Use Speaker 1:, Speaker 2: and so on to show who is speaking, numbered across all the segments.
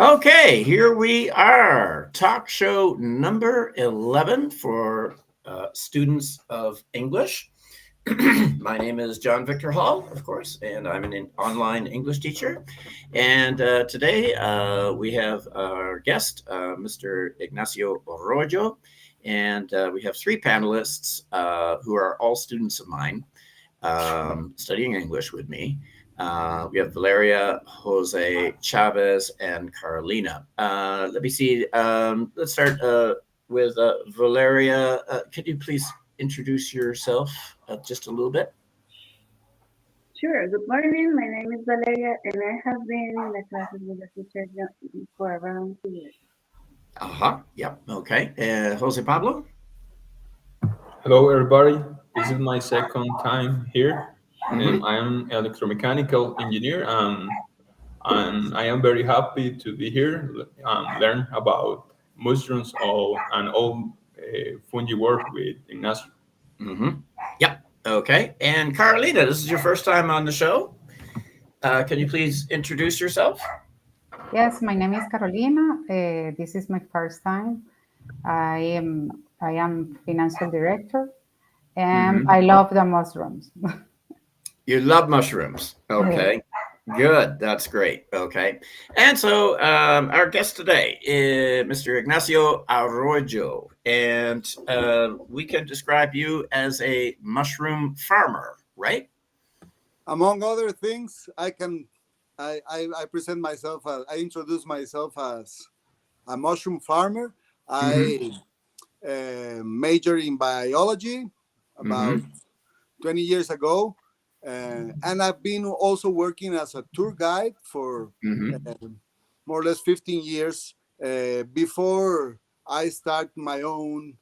Speaker 1: Okay, here we are. Talk show number 11 for students of English. My name is John Victor Hall, of course, and I'm an online English teacher. And today we have our guest, Mr. Ignacio Arroyo, and we have three panelists who are all students of mine studying English with me. We have Valeria, Jose Chavez, and Carolina. Let me see. Let's start with Valeria. Could you please introduce yourself just a little bit?
Speaker 2: Sure. Good morning. My name is Valeria, and I have been in the classes with the teacher for around 2 years.
Speaker 1: Yep. Okay. Jose Pablo.
Speaker 3: Hello, everybody. This is my second time here.
Speaker 1: Mm-hmm.
Speaker 3: I am electromechanical engineer, and I am very happy to be here and learn about mushrooms and all fungi work with Ignacio.
Speaker 1: Mm-hmm. Yep. Okay. And Carolina, this is your first time on the show. Can you please introduce yourself?
Speaker 4: Yes, my name is Carolina. This is my first time. I am financial director, and
Speaker 1: Mm-hmm.
Speaker 4: I love the mushrooms.
Speaker 1: You love mushrooms.
Speaker 4: Yes.
Speaker 1: Okay. Good. That's great. Okay. And so our guest today is Mr. Ignacio Arroyo. And we can describe you as a mushroom farmer, right?
Speaker 5: Among other things, I present myself. I introduce myself as a mushroom farmer.
Speaker 1: Mm-hmm.
Speaker 5: I major in biology about
Speaker 1: Mm-hmm.
Speaker 5: 20 years ago, and I've been also working as a tour guide for
Speaker 1: Mm-hmm.
Speaker 5: more or less 15 years before I start my own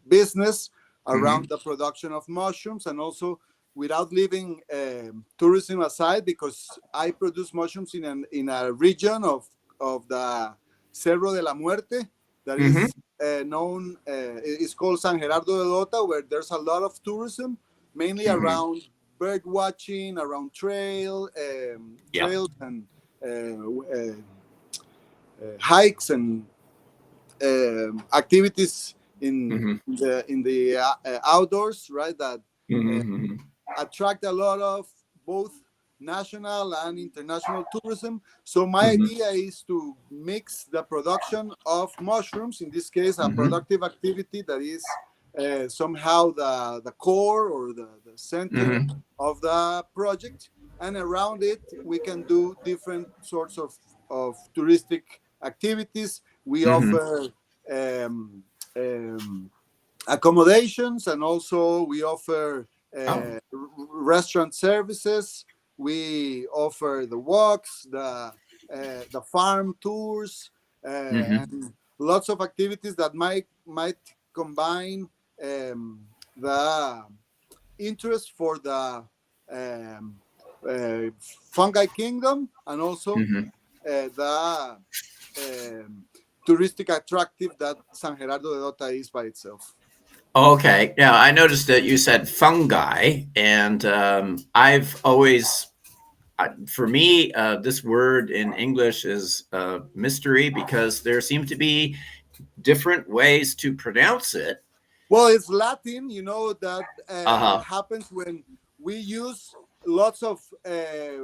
Speaker 5: business
Speaker 1: Mm-hmm.
Speaker 5: around the production of mushrooms, and also without leaving tourism aside, because I produce mushrooms in a region of the Cerro de la Muerte that
Speaker 1: Mm-hmm.
Speaker 5: is known, it's called San Gerardo de Dota, where there's a lot of tourism, mainly
Speaker 1: Mm-hmm.
Speaker 5: around bird watching, around
Speaker 1: Yeah.
Speaker 5: trails and hikes and activities
Speaker 1: Mm-hmm.
Speaker 5: in the outdoors, right? That uh,
Speaker 1: Mm-hmm.
Speaker 5: attract a lot of both national and international tourism. So my
Speaker 1: Mm-hmm.
Speaker 5: idea is to mix the production of mushrooms, in this case, a
Speaker 1: Mm-hmm.
Speaker 5: productive activity that is somehow the core or the center
Speaker 1: Mm-hmm.
Speaker 5: of the project. And around it, we can do different sorts of touristic activities. We
Speaker 1: Mm-hmm.
Speaker 5: offer um, um, accommodations, and also we offer
Speaker 1: Oh.
Speaker 5: restaurant services. We offer the walks, the farm tours,
Speaker 1: Mm-hmm.
Speaker 5: and lots of activities that might combine the interest for the um, uh, fungi kingdom, and also
Speaker 1: Mm-hmm.
Speaker 5: the um, touristic attractive that San Gerardo de Dota is by itself.
Speaker 1: Okay. Yeah, I noticed that you said fungi, and I've always, for me, this word in English is a mystery because there seem to be different ways to pronounce it.
Speaker 5: Well, it's Latin, you know, that
Speaker 1: Uh huh.
Speaker 5: happens when we use lots of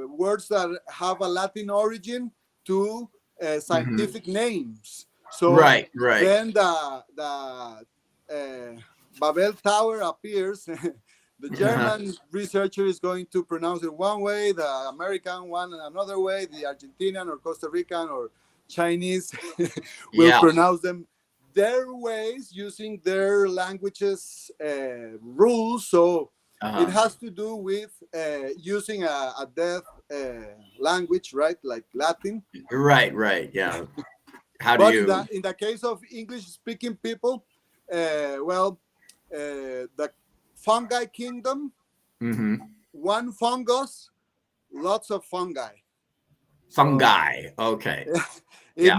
Speaker 5: words that have a Latin origin to
Speaker 1: Mm-hmm.
Speaker 5: scientific names. So
Speaker 1: Right. Right.
Speaker 5: then Babel Tower appears. The
Speaker 1: Uh-huh.
Speaker 5: German researcher is going to pronounce it one way, the American one another way, the Argentinian or Costa Rican or Chinese will
Speaker 1: Yeah.
Speaker 5: pronounce them their ways using their languages rules. So
Speaker 1: Uh
Speaker 5: it
Speaker 1: huh.
Speaker 5: has to do with using a deaf language, right, like Latin.
Speaker 1: Right. Right. Yeah. How do
Speaker 5: But
Speaker 1: you?
Speaker 5: in the case of English speaking people, well, the fungi kingdom,
Speaker 1: Mm-hmm.
Speaker 5: one fungus, lots of fungi. So
Speaker 1: Fungi. Okay.
Speaker 5: it
Speaker 1: Yeah.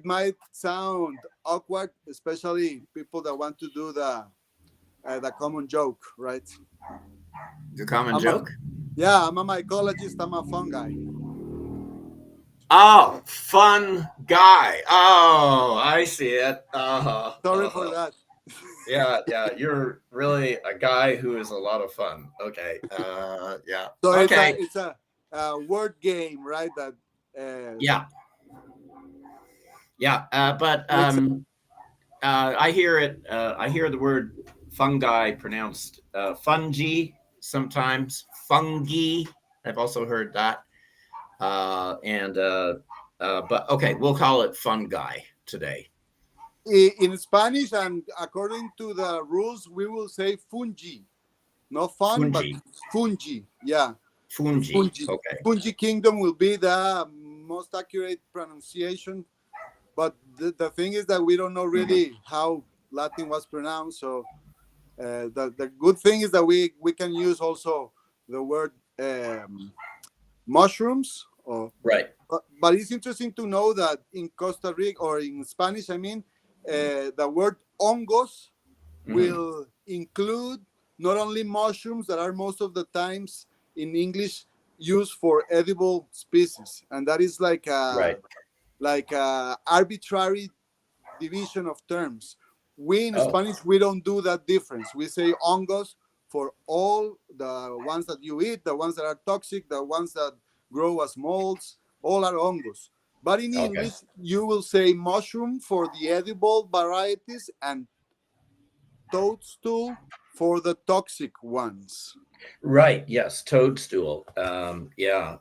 Speaker 5: might sound awkward, especially people that want to do the common joke, right?
Speaker 1: The common
Speaker 5: I'm a
Speaker 1: joke.
Speaker 5: Yeah, I'm a mycologist. I'm a fungi.
Speaker 1: Oh, fun guy. Oh, I see it.
Speaker 5: Sorry for that.
Speaker 1: Yeah. You're really a guy who is a lot of fun. Okay. Yeah.
Speaker 5: So
Speaker 1: Okay.
Speaker 5: it's a word game, right? That
Speaker 1: Yeah. Yeah. But
Speaker 5: makes
Speaker 1: I hear it. I hear the word fungi pronounced fungi sometimes. Fungi. I've also heard that. But okay, we'll call it fungi today.
Speaker 5: in Spanish, and according to the rules, we will say fungi. Not fun, but
Speaker 1: Fungi.
Speaker 5: fungi. Yeah,
Speaker 1: Fungi.
Speaker 5: fungi.
Speaker 1: Okay.
Speaker 5: Fungi kingdom will be the most accurate pronunciation. But the thing is that we don't know really how Latin was pronounced. So the good thing is that we can use also the word mushrooms.
Speaker 1: Right.
Speaker 5: But it's interesting to know that in Costa Rica, or in Spanish, I mean, the word hongos will include not only mushrooms that are most of the times in English used for edible species, and that is
Speaker 1: Right.
Speaker 5: like a arbitrary division of terms. We in
Speaker 1: Oh,
Speaker 5: Spanish, we don't do that difference. We say hongos for all the ones that you eat, the ones that are toxic, the ones that grow as molds, all are hongos. But in
Speaker 1: okay.
Speaker 5: English, you will say mushroom for the edible varieties and toadstool for the toxic ones.
Speaker 1: Right. Yes. Toadstool. Yeah.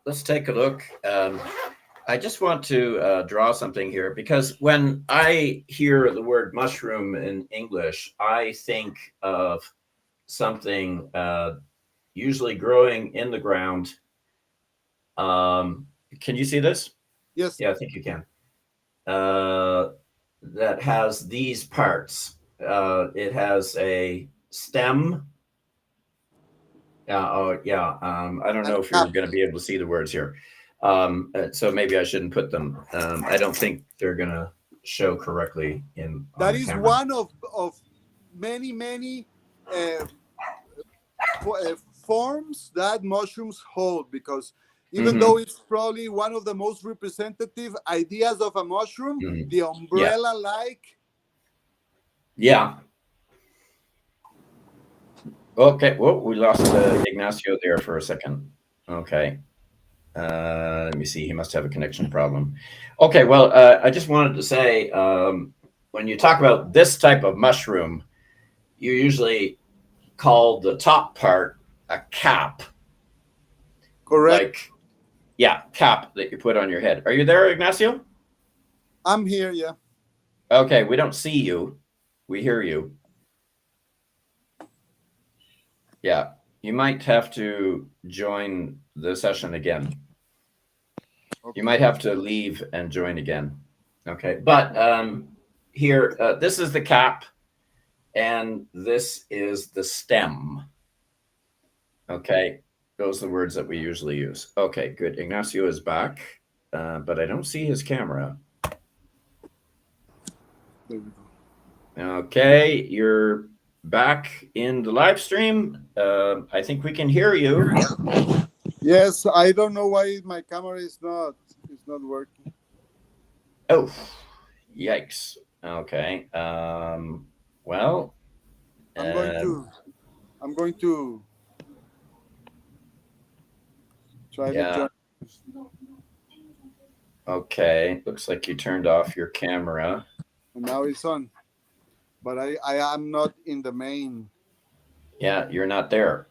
Speaker 1: Let's take a look. I just want to draw something here because when I hear the word mushroom in English, I think of something usually growing in the ground. Can you see this?
Speaker 5: Yes,
Speaker 1: Yeah, I think you can. Uh, that has these parts. It has a stem. Oh, yeah. I don't
Speaker 5: and
Speaker 1: know if you're
Speaker 5: cap.
Speaker 1: going to be able to see the words here. So maybe I shouldn't put them. I don't think they're going to show correctly on
Speaker 5: That
Speaker 1: the
Speaker 5: is
Speaker 1: camera.
Speaker 5: one of many uh, forms that mushrooms hold, because even though it's probably one of the most representative ideas of a mushroom, the
Speaker 1: Yeah.
Speaker 5: umbrella like.
Speaker 1: Yeah. Okay. Well, we lost Ignacio there for a second. Okay. Let me see. He must have a connection problem. Okay. Well, I just wanted to say when you talk about this type of mushroom, you usually call the top part a cap.
Speaker 5: Correct.
Speaker 1: Like, yeah, cap that you put on your head. Are you there, Ignacio?
Speaker 5: I'm here, yeah.
Speaker 1: Okay. We don't see you. We hear you. Yeah. You might have to join the session again.
Speaker 5: Okay.
Speaker 1: You might have to leave and join again. Okay. But here, this is the cap, and this is the stem. Okay. Those are the words that we usually use. Okay, good. Ignacio is back, but I don't see his camera.
Speaker 5: There we go.
Speaker 1: Okay, you're back in the live stream. I think we can hear you.
Speaker 5: Yes, I don't know why my camera is not working.
Speaker 1: Oh, yikes. Okay. Well,
Speaker 5: I'm going to try to
Speaker 1: yeah.
Speaker 5: join.
Speaker 1: Okay. Looks like you turned off your camera.
Speaker 5: And now it's on, but I am not in the main.
Speaker 1: Yeah, you're not there.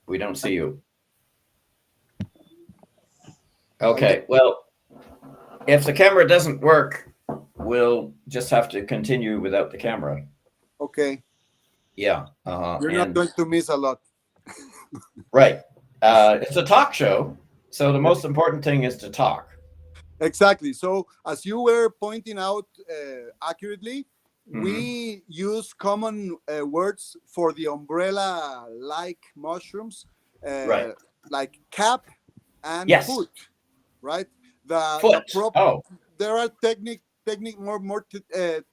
Speaker 1: We don't see you. Okay. Well, if the camera doesn't work, we'll just have to continue without the camera.
Speaker 5: Okay.
Speaker 1: Yeah.
Speaker 5: You're not going to miss a lot.
Speaker 1: Right. It's a talk show, so the most important thing is to talk.
Speaker 5: Exactly. So as you were pointing out accurately, we use common words for the umbrella-like mushrooms,
Speaker 1: Right.
Speaker 5: like cap and
Speaker 1: Yes.
Speaker 5: foot, right?
Speaker 1: Foot.
Speaker 5: There are more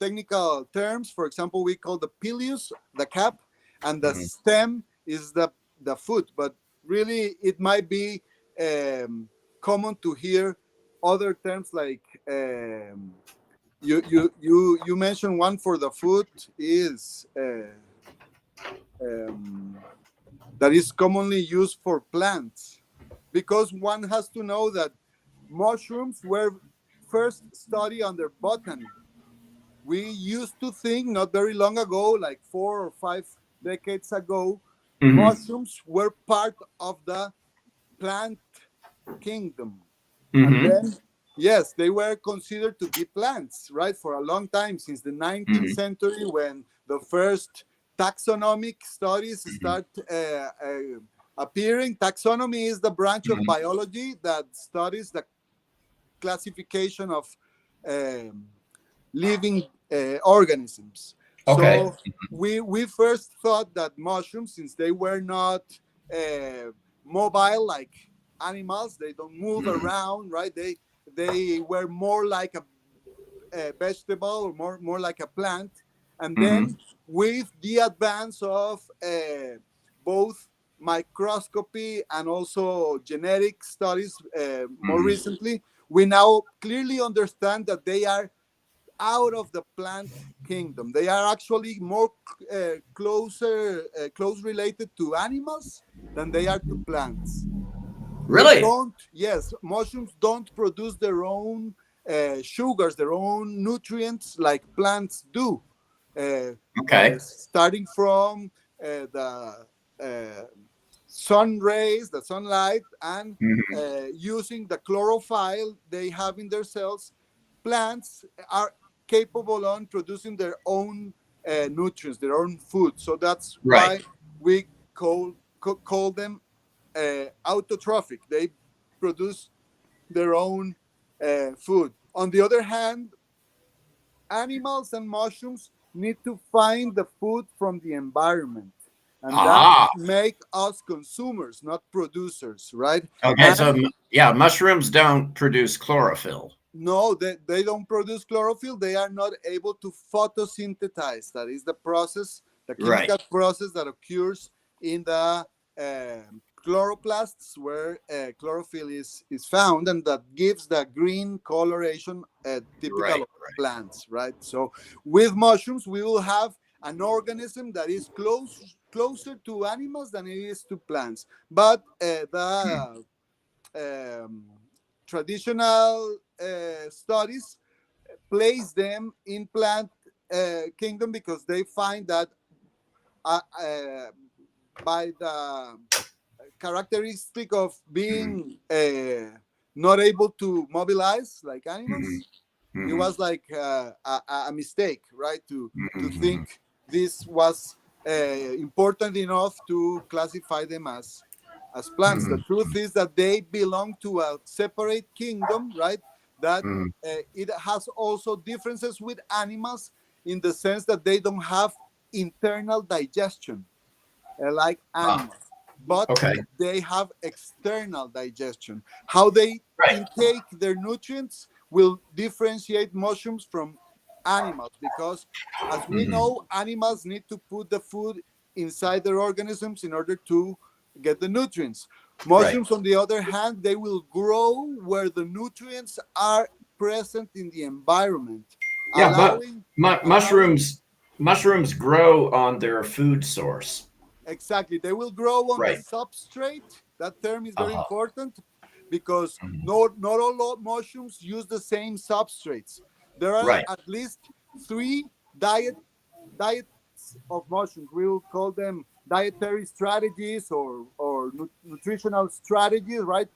Speaker 5: technical terms. For example, we call the pileus the cap, and the stem is the foot. But really, it might be common to hear other terms like you mentioned one for the food is that is commonly used for plants, because one has to know that mushrooms were first studied under botany. We used to think not very long ago, like 4 or 5 decades ago, mushrooms were part of the plant kingdom. And then, yes, they were considered to be plants, right? For a long time, since the 19th century, when the first taxonomic studies start appearing. Taxonomy is the branch of biology that studies the classification of living organisms.
Speaker 1: Okay.
Speaker 5: So we first thought that mushrooms, since they were not mobile like animals, they don't move around, right? They were more like a vegetable, or more like a plant. And then with the advance of both microscopy and also genetic studies more recently, we now clearly understand that they are out of the plant kingdom. They are actually more close related to animals than they are to plants.
Speaker 1: Really?
Speaker 5: Yes, mushrooms don't produce their own sugars, their own nutrients like plants do.
Speaker 1: Okay.
Speaker 5: Starting from the sun rays, the sunlight, and using the chlorophyll they have in their cells, plants are capable of producing their own nutrients, their own food. So that's why we call them autotrophic. They produce their own food. On the other hand, animals and mushrooms need to find the food from the environment, and that make us consumers, not producers, right?
Speaker 1: Okay, so yeah, mushrooms don't produce chlorophyll.
Speaker 5: No, they don't produce chlorophyll. They are not able to photosynthesize. That is the process, the chemical process that occurs in the chloroplasts, where chlorophyll is found, and that gives the green coloration typical of plants, right? So with mushrooms, we will have an organism that is closer to animals than it is to plants. But the traditional studies place them in plant kingdom, because they find that by the characteristic of being not able to mobilize like animals, it was like a mistake, right? To think this was important enough to classify them as plants. The truth is that they belong to a separate kingdom, right? That it has also differences with animals in the sense that they don't have internal digestion like animals, but they have external digestion. How they intake their nutrients will differentiate mushrooms from animals, because as we know, animals need to put the food inside their organisms in order to get the nutrients. Mushrooms, on the other hand, they will grow where the nutrients are present in the environment.
Speaker 1: Yeah, but mushrooms grow on their food source.
Speaker 5: Exactly. They will grow on the substrate. That term is very important, because not all mushrooms use the same substrates. There are at least 3 diets of mushrooms. We will call them dietary strategies or nutritional strategies, right?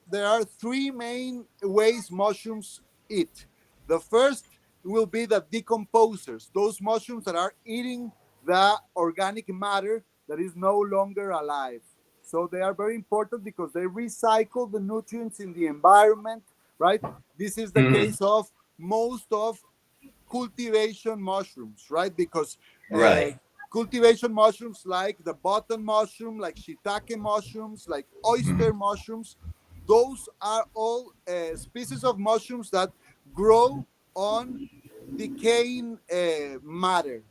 Speaker 5: There are 3 main ways mushrooms eat. The first will be the decomposers, those mushrooms that are eating the organic matter that is no longer alive. So they are very important because they recycle the nutrients in the environment, right? This is the case of most of cultivation mushrooms, right? Because cultivation mushrooms like the button mushroom, like shiitake mushrooms, like oyster mushrooms, those are all species of mushrooms that grow on decaying matter,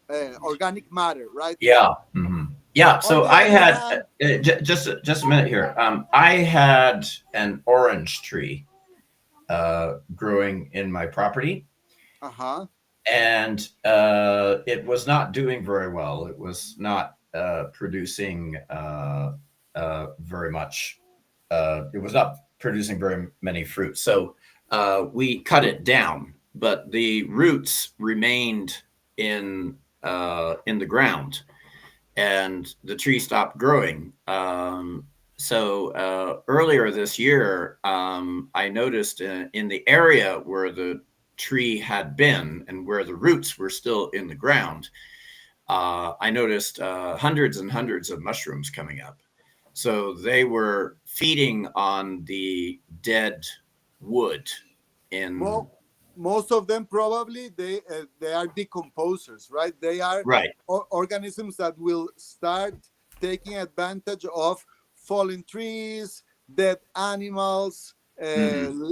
Speaker 5: organic matter, right?
Speaker 1: Yeah. Yeah. So I had just a minute here. I had an orange tree, growing in my property,
Speaker 5: Uh-huh.
Speaker 1: and it was not doing very well. It was not producing very much. It was not producing very many fruits. So we cut it down, but the roots remained in the ground, and the tree stopped growing. So earlier this year, I noticed in the area where the tree had been and where the roots were still in the ground, I noticed hundreds and hundreds of mushrooms coming up. So they were feeding on the dead wood in.
Speaker 5: Well, most of them probably they are decomposers, right? They are
Speaker 1: Right.
Speaker 5: organisms that will start taking advantage of fallen trees, dead animals, the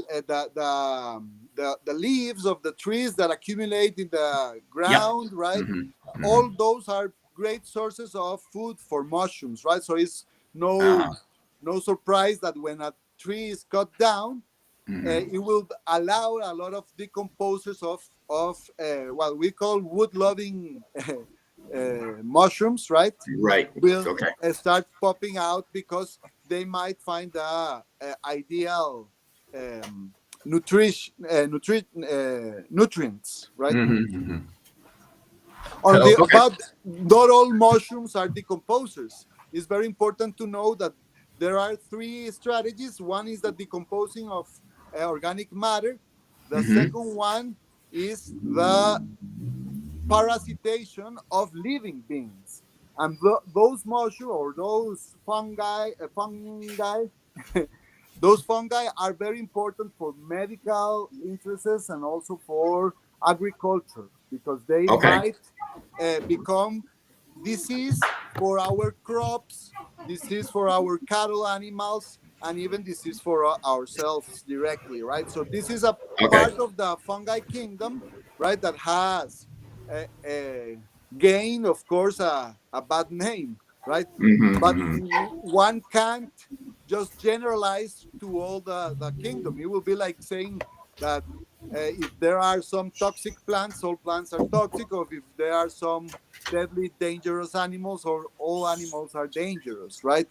Speaker 5: leaves of the trees that accumulate in the
Speaker 1: Yep.
Speaker 5: ground, right?
Speaker 1: Mm-hmm.
Speaker 5: All those are great sources of food for mushrooms, right? So it's no
Speaker 1: Uh-huh.
Speaker 5: no surprise that when a tree is cut down, it will allow a lot of decomposers of what we call wood-loving mushrooms, right?
Speaker 1: Right.
Speaker 5: Will
Speaker 1: Okay.
Speaker 5: start popping out because they might find the ideal nutrients, right?
Speaker 1: Mm-hmm. Okay.
Speaker 5: But not all mushrooms are decomposers. It's very important to know that there are three strategies. One is the decomposing of organic matter. The
Speaker 1: Mm-hmm.
Speaker 5: second one is the parasitation of living beings. And those mushrooms or those fungi those fungi are very important for medical interests and also for agriculture because they
Speaker 1: Okay.
Speaker 5: might become disease for our crops, disease for our cattle animals, and even disease for ourselves directly, right? So this is a
Speaker 1: Okay.
Speaker 5: part of the fungi kingdom, right, that has a gained, of course, a bad name, right? But
Speaker 1: Mm-hmm.
Speaker 5: one can't just generalize to all the kingdom. It will be like saying that if there are some toxic plants, all plants are toxic, or if there are some deadly dangerous animals, or all animals are dangerous, right?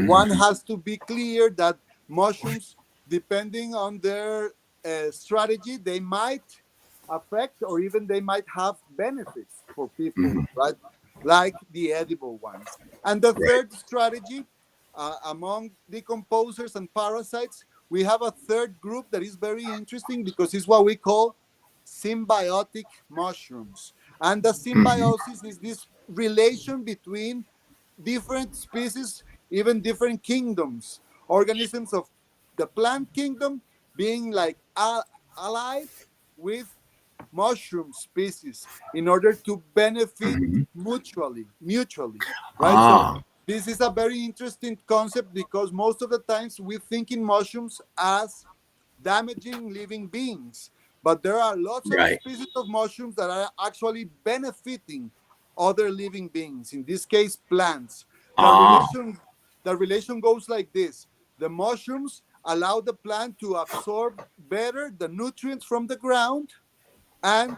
Speaker 5: One
Speaker 1: Mm-hmm.
Speaker 5: has to be clear that mushrooms, depending on their strategy, they might affect or even they might have benefits for people,
Speaker 1: Mm-hmm.
Speaker 5: right? Like the edible ones. And the
Speaker 1: Right.
Speaker 5: third strategy, among decomposers and parasites, we have a third group that is very interesting because it's what we call symbiotic mushrooms. And the
Speaker 1: Mm-hmm.
Speaker 5: symbiosis is this relation between different species, even different kingdoms, organisms of the plant kingdom being like allied with mushroom species in order to benefit
Speaker 1: Mm-hmm.
Speaker 5: mutually, right? So
Speaker 1: Ah.
Speaker 5: this is a very interesting concept because most of the times we think in mushrooms as damaging living beings, but there are lots of
Speaker 1: Right.
Speaker 5: species of mushrooms that are actually benefiting other living beings, in this case plants. the
Speaker 1: Ah.
Speaker 5: relation the relation goes like this: the mushrooms allow the plant to absorb better the nutrients from the ground, and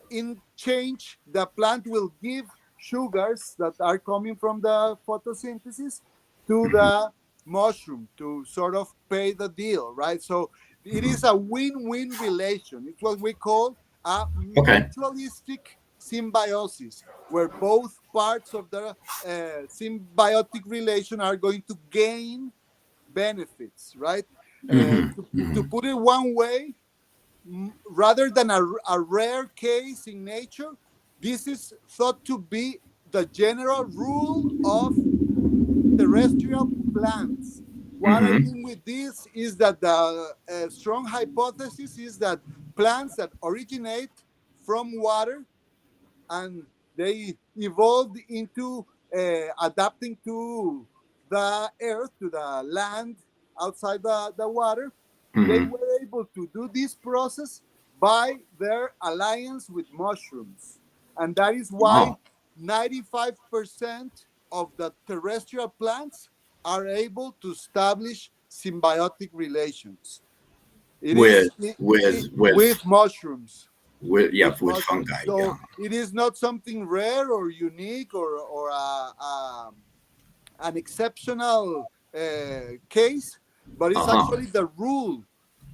Speaker 5: in change the plant will give sugars that are coming from the photosynthesis to
Speaker 1: Mm-hmm.
Speaker 5: the mushroom to sort of pay the deal, right? So it is a win-win relation. It's what we call a
Speaker 1: Okay.
Speaker 5: mutualistic symbiosis, where both parts of the symbiotic relation are going to gain benefits, right?
Speaker 1: Mm-hmm.
Speaker 5: To
Speaker 1: Mm-hmm.
Speaker 5: put it one way, rather than a rare case in nature, this is thought to be the general rule of terrestrial plants. What I
Speaker 1: Mm-hmm.
Speaker 5: mean with this is that the strong hypothesis is that plants that originate from water and they evolved into adapting to the earth, to the land outside the water. They
Speaker 1: Mm-hmm.
Speaker 5: were able to do this process by their alliance with mushrooms. And that is
Speaker 1: Oh.
Speaker 5: why 95% of the terrestrial plants are able to establish symbiotic relations. It
Speaker 1: with
Speaker 5: is
Speaker 1: with
Speaker 5: mushrooms.
Speaker 1: with yeah with
Speaker 5: Mushrooms.
Speaker 1: fungi.
Speaker 5: So
Speaker 1: Yeah.
Speaker 5: it is not something rare or unique or an exceptional case, but it's
Speaker 1: Uh-huh.
Speaker 5: actually the rule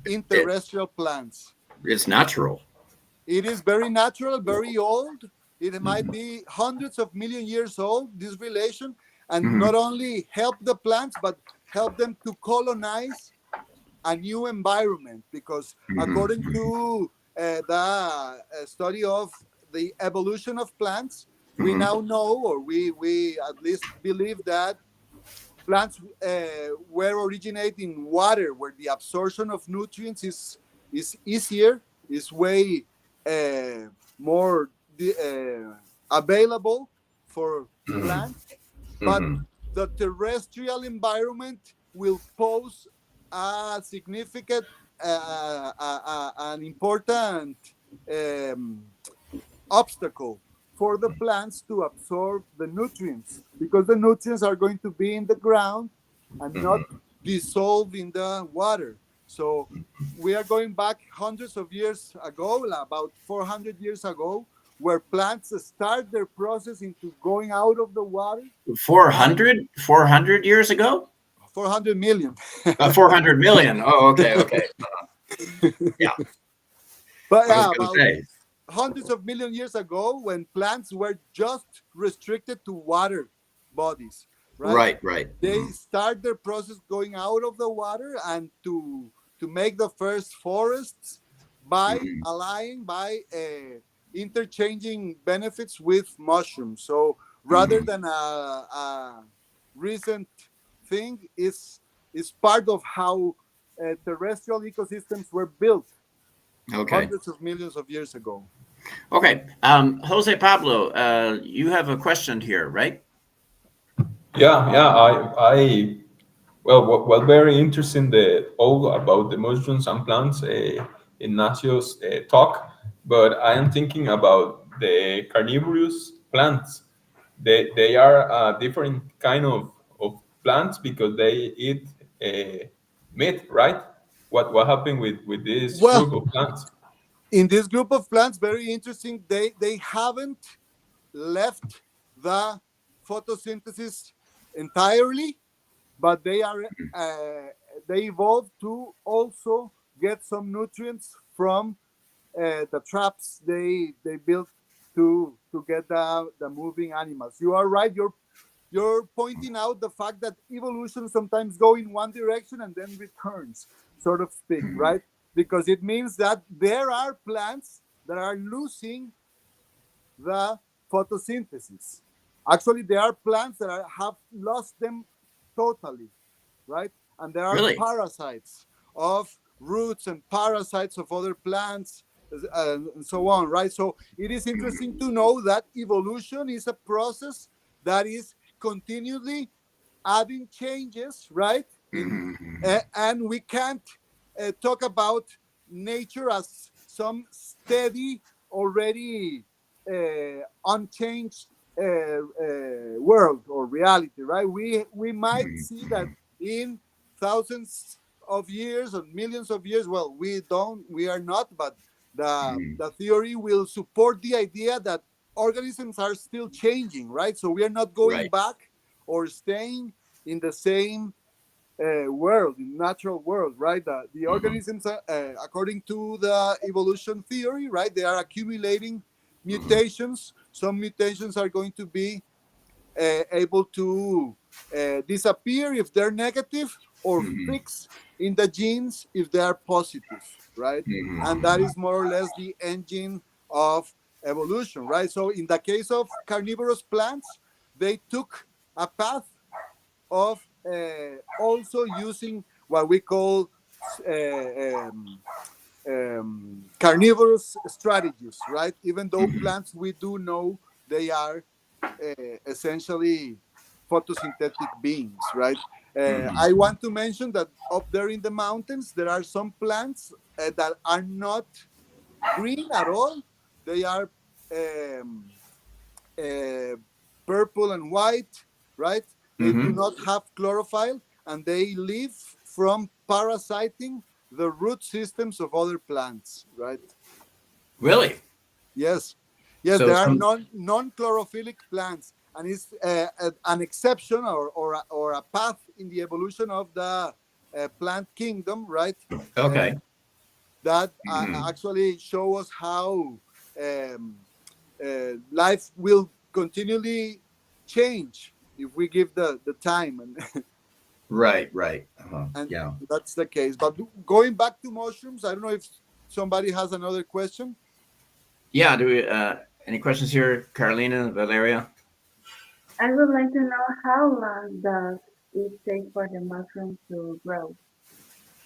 Speaker 5: in
Speaker 1: It,
Speaker 5: terrestrial plants.
Speaker 1: it's natural.
Speaker 5: It is very natural, very old. It might
Speaker 1: Mhm.
Speaker 5: be hundreds of million years old, this relation, and
Speaker 1: Mhm.
Speaker 5: not only help the plants, but help them to colonize a new environment. Because
Speaker 1: Mhm.
Speaker 5: according to the study of the evolution of plants, we
Speaker 1: Mhm.
Speaker 5: now know, or we at least believe that plants were originating in water, where the absorption of nutrients is easier, is way more available for
Speaker 1: Mhm.
Speaker 5: plants, but
Speaker 1: Mhm.
Speaker 5: the terrestrial environment will pose a significant, an important um, obstacle for the plants to absorb the nutrients, because the nutrients are going to be in the ground and not
Speaker 1: Mhm.
Speaker 5: dissolve in the water. So we are going back hundreds of years ago, about 400 years ago, where plants start their process into going out of the water, and
Speaker 1: 400 years ago?
Speaker 5: 400 million.
Speaker 1: 400 million. Oh, okay, okay. Yeah,
Speaker 5: But
Speaker 1: I was
Speaker 5: yeah,
Speaker 1: going to
Speaker 5: about
Speaker 1: say.
Speaker 5: hundreds of million years ago, when plants were just restricted to water bodies, right?
Speaker 1: Right, right.
Speaker 5: They start their process going out of the water and to make the first forests by
Speaker 1: Mhm.
Speaker 5: allying, by interchanging benefits with mushrooms. So rather
Speaker 1: Mhm.
Speaker 5: than a recent thing, is part of how terrestrial ecosystems were built
Speaker 1: Okay.
Speaker 5: hundreds of millions of years ago.
Speaker 1: Okay. Jose Pablo, you have a question here, right?
Speaker 3: Yeah. Well, very interesting the all about the mushrooms and plants. Ignacio's talk, but I am thinking about the carnivorous plants. They are a different kind of plants because they eat meat, right? What happened with this
Speaker 5: Well,
Speaker 3: group of plants?
Speaker 5: in this group of plants, very interesting, they haven't left the photosynthesis entirely, but they are they evolved to also get some nutrients from the traps they built to get the moving animals. You are right. You're pointing out the fact that evolution sometimes go in one direction and then returns, sort of speak, right? Because it means that there are plants that are losing the photosynthesis. Actually, there are plants that have lost them totally, right? And there are
Speaker 1: Really?
Speaker 5: parasites of roots and parasites of other plants and so on, right? So it is interesting to know that evolution is a process that is continually adding changes, right? And we can't talk about nature as some steady, already unchanged world or reality, right? We might see that in thousands of years or millions of years. Well, we are not, but the theory will support the idea that organisms are still changing, right? So we are not going
Speaker 1: Right.
Speaker 5: back or staying in the same world, in natural world, right? The organisms, according to the evolution theory, right, they are accumulating mutations. Some mutations are going to be able to disappear if they're negative, or fix in the genes if they are positive, right? And that is more or less the engine of evolution, right? So in the case of carnivorous plants, they took a path of also using what we call uh, um, carnivorous strategies, right? Even though plants, we do know they are essentially photosynthetic beings, right? I want to mention that up there in the mountains, there are some plants that are not green at all. They are um, uh, purple and white, right? They do
Speaker 1: Mm-hmm.
Speaker 5: not have chlorophyll, and they live from parasiting the root systems of other plants, right?
Speaker 1: Really?
Speaker 5: Yes, yes,
Speaker 1: So
Speaker 5: there are
Speaker 1: some,
Speaker 5: non-chlorophylltic plants, and it's an exception or a path in the evolution of the plant kingdom, right? Uh,
Speaker 1: okay.
Speaker 5: that
Speaker 1: Mhm.
Speaker 5: actually show us how life will continually change if we give the time, and
Speaker 1: Right, right. Uh-huh.
Speaker 5: and
Speaker 1: Yeah.
Speaker 5: that's the case. But going back to mushrooms, I don't know if somebody has another question.
Speaker 1: Yeah, do we any questions here, Carolina, Valeria?
Speaker 2: I would like to know how long does it take for the mushroom to grow?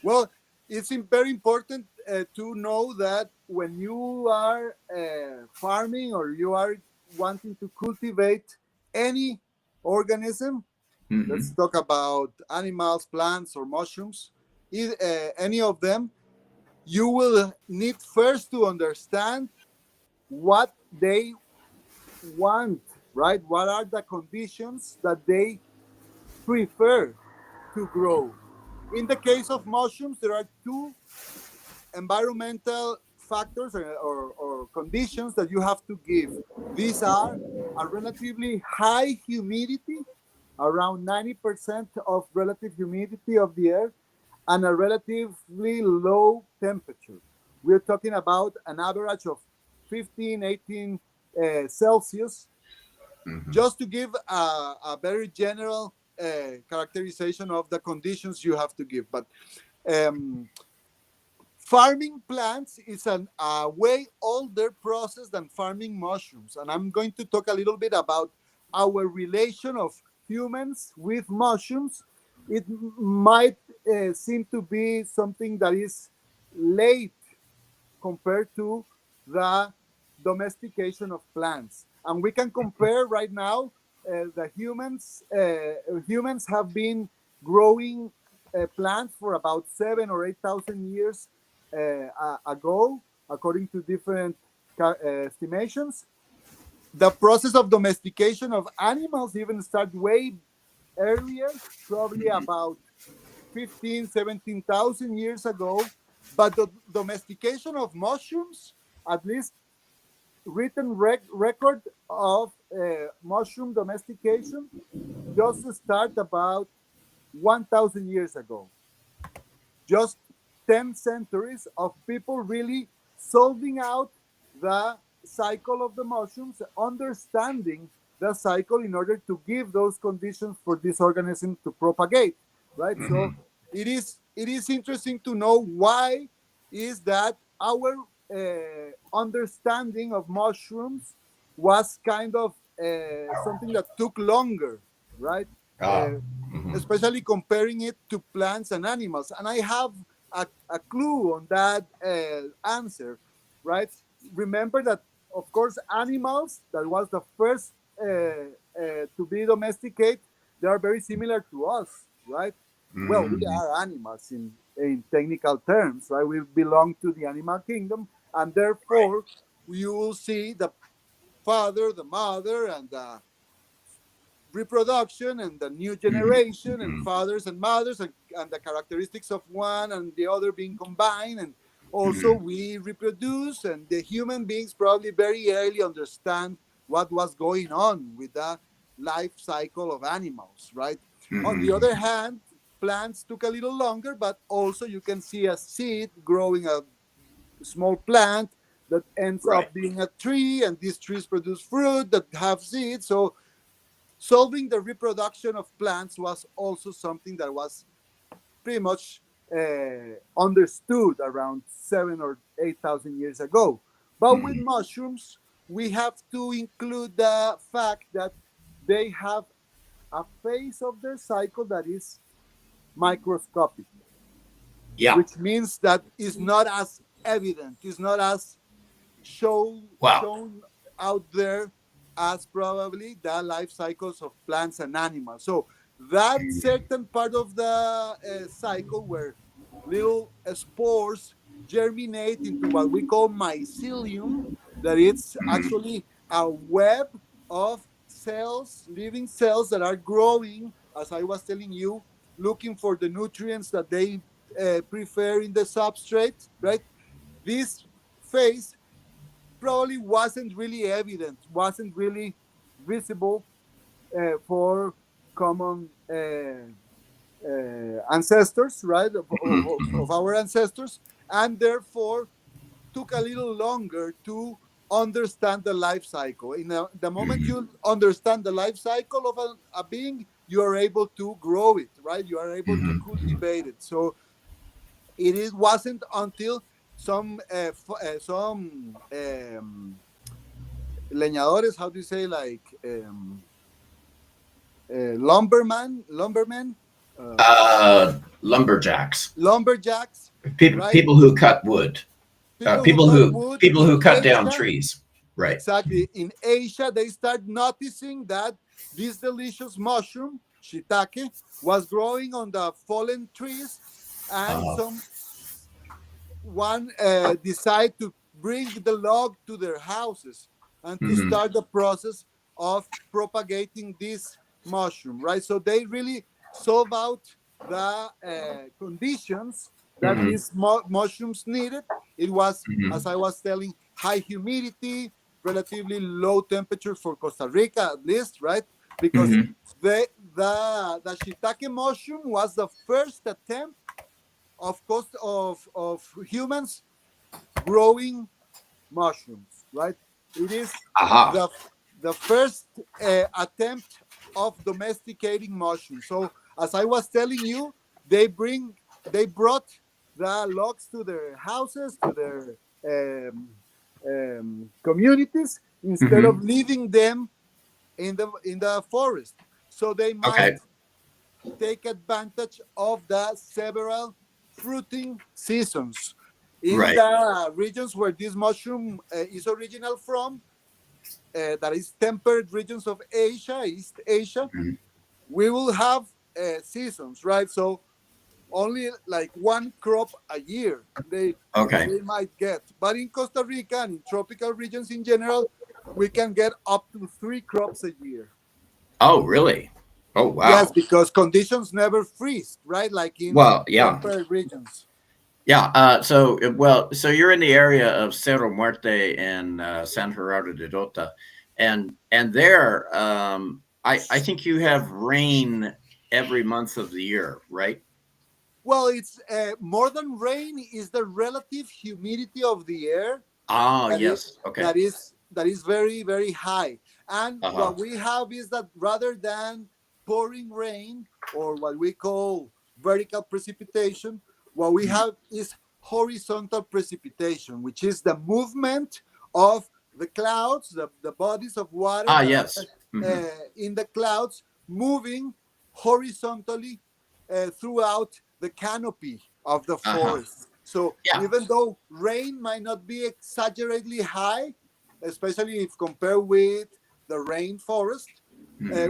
Speaker 5: Well, it's very important to know that when you are farming or you are wanting to cultivate any organism, let's
Speaker 1: Hmm.
Speaker 5: talk about animals, plants, or mushrooms, any of them, you will need first to understand what they want, right? What are the conditions that they prefer to grow? In the case of mushrooms, there are two environmental factors or conditions that you have to give. These are a relatively high humidity, around 90% of relative humidity of the air, and a relatively low temperature. We're talking about an average of 15, 18 Celsius,
Speaker 1: Hmm.
Speaker 5: just to give a very general characterization of the conditions you have to give. But um, farming plants is a way older process than farming mushrooms. And I'm going to talk a little bit about our relation of humans with mushrooms. It might seem to be something that is late compared to the domestication of plants. And we can compare right now the humans have been growing plants for about 7 or 8 thousand years ago, according to different estimations. The process of domestication of animals even started way earlier, probably about 15, 17,000 years ago. But the domestication of mushrooms, at least written record of mushroom domestication, just start about 1,000 years ago. Just 10 centuries of people really solving out the cycle of the mushrooms, understanding the cycle in order to give those conditions for this organism to propagate, right? So
Speaker 1: Hmm.
Speaker 5: it is interesting to know why is that our understanding of mushrooms was kind of something that took longer, right?
Speaker 1: Ah.
Speaker 5: Uh,
Speaker 1: Hmm.
Speaker 5: Especially comparing it to plants and animals. And I have a clue on that answer, right? Remember that, of course, animals, that was the first to be domesticated, they are very similar to us, right? Well, we
Speaker 1: Hmm.
Speaker 5: are animals in technical terms, right? We belong to the animal kingdom, and
Speaker 1: Right.
Speaker 5: therefore you will see the father, the mother, and the reproduction and the new generation and
Speaker 1: Hmm.
Speaker 5: fathers and mothers and the characteristics of one and the other being combined, and also
Speaker 1: Hmm.
Speaker 5: we reproduce, and the human beings probably very early understand what was going on with the life cycle of animals, right? On the
Speaker 1: Hmm.
Speaker 5: other hand, plants took a little longer, but also you can see a seed growing a small plant that ends
Speaker 1: Right.
Speaker 5: up being a tree, and these trees produce fruit that have seeds. So solving the reproduction of plants was also something that was pretty much understood around 7 or 8 thousand years ago. But with
Speaker 1: Hmm.
Speaker 5: mushrooms, we have to include the fact that they have a phase of their cycle that is microscopic,
Speaker 1: Yeah.
Speaker 5: which means that it's not as evident, it's not as
Speaker 1: Wow.
Speaker 5: shown out there as probably the life cycles of plants and animals. So that certain part of the cycle where little spores germinate into what we call mycelium, that it's
Speaker 1: Hmm.
Speaker 5: actually a web of cells, living cells that are growing, as I was telling you, looking for the nutrients that they preferring the substrate, right? This phase probably wasn't really evident, wasn't really visible for common ancestors, right, of our ancestors, and therefore took a little longer to understand the life cycle. The moment you understand the life cycle of a being, you are able to grow it, right? You are able to cultivate it. So wasn't until some leñadores, how do you say, like lumbermen,
Speaker 1: Lumberjacks,
Speaker 5: lumberjacks,
Speaker 1: people,
Speaker 5: right?
Speaker 1: people who cut wood,
Speaker 5: People who
Speaker 1: people
Speaker 5: cut
Speaker 1: who
Speaker 5: wood
Speaker 1: people
Speaker 5: in
Speaker 1: who cut down
Speaker 5: Asia.
Speaker 1: trees. Right.
Speaker 5: Exactly. In Asia, they start noticing that this delicious mushroom, shiitake, was growing on the fallen trees, and one decide to bring the log to their houses and to start the process of propagating this mushroom, right? So they really solve out the conditions that these mushrooms needed. It was, as I was telling, high humidity, relatively low temperature for Costa Rica, at least, right? Because the shiitake mushroom was the first attempt of humans growing mushrooms, right? It is
Speaker 1: Aha.
Speaker 5: the first attempt of domesticating mushrooms. So as I was telling you, they brought the logs to their houses, to their communities, instead of leaving them in the forest. So they might
Speaker 1: Okay.
Speaker 5: take advantage of the several fruiting seasons in
Speaker 1: Right.
Speaker 5: the regions where this mushroom is original from, that is temperate regions of Asia, East Asia. We will have seasons, right? So only like one crop a year
Speaker 1: Okay.
Speaker 5: they might get, but in Costa Rica and in tropical regions in general, we can get up to 3 crops a year.
Speaker 1: Oh, really? Oh, wow.
Speaker 5: Yes, because conditions never freeze, right? Like in
Speaker 1: Well, yeah.
Speaker 5: temperate regions.
Speaker 1: Yeah. So you're in the area of Cerro Muerte and San Gerardo de Dota, and there, I think you have rain every month of the year, right?
Speaker 5: Well, it's more than rain is the relative humidity of the air
Speaker 1: Ah,
Speaker 5: that is
Speaker 1: yes. Okay.
Speaker 5: that is very, very high. And
Speaker 1: Uh-huh.
Speaker 5: what we have is that rather than pouring rain, or what we call vertical precipitation, what we have is horizontal precipitation, which is the movement of the clouds, the bodies of water
Speaker 1: Ah,
Speaker 5: that
Speaker 1: yes.
Speaker 5: are in the clouds, moving horizontally throughout the canopy of the
Speaker 1: Uh-huh.
Speaker 5: forest. So
Speaker 1: Yeah.
Speaker 5: even though rain might not be exaggerately high, especially if compared with the rainforest,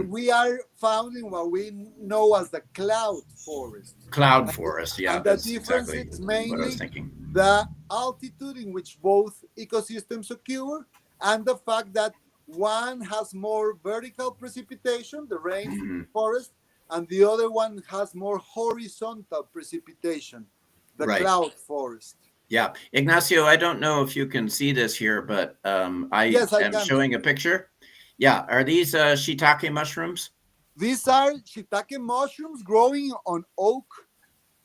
Speaker 5: we are found in what we know as the cloud forest.
Speaker 1: Cloud forest. Yeah,
Speaker 5: And the
Speaker 1: that's
Speaker 5: difference
Speaker 1: exactly
Speaker 5: is
Speaker 1: what I was
Speaker 5: mainly
Speaker 1: thinking.
Speaker 5: the altitude in which both ecosystems occur, and the fact that one has more vertical precipitation, the rainforest, and the other one has more horizontal precipitation, the
Speaker 1: Right.
Speaker 5: cloud forest.
Speaker 1: Yeah. Ignacio, I don't know if you can see this here, but I
Speaker 5: Yes, I
Speaker 1: am
Speaker 5: can.
Speaker 1: showing a picture. Yeah. Are these shiitake mushrooms?
Speaker 5: These are shiitake mushrooms growing on oak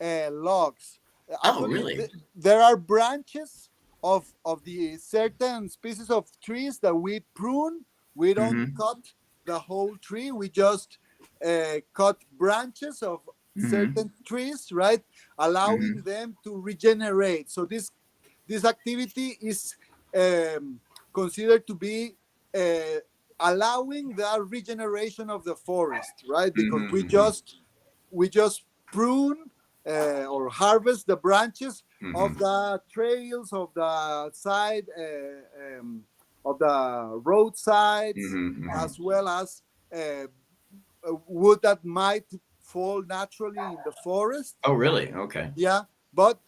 Speaker 5: logs.
Speaker 1: Oh,
Speaker 5: Actually,
Speaker 1: really?
Speaker 5: there are branches of the certain species of trees that we prune. We don't cut the whole tree. We just cut branches of certain trees, right? Allowing them to regenerate. So this activity is considered to be uh, allowing the regeneration of the forest, right? Because we just prune or harvest the branches of the trails, of the side, of the roadsides, as well as wood that might fall naturally in the forest.
Speaker 1: Oh, really? Okay.
Speaker 5: Yeah, but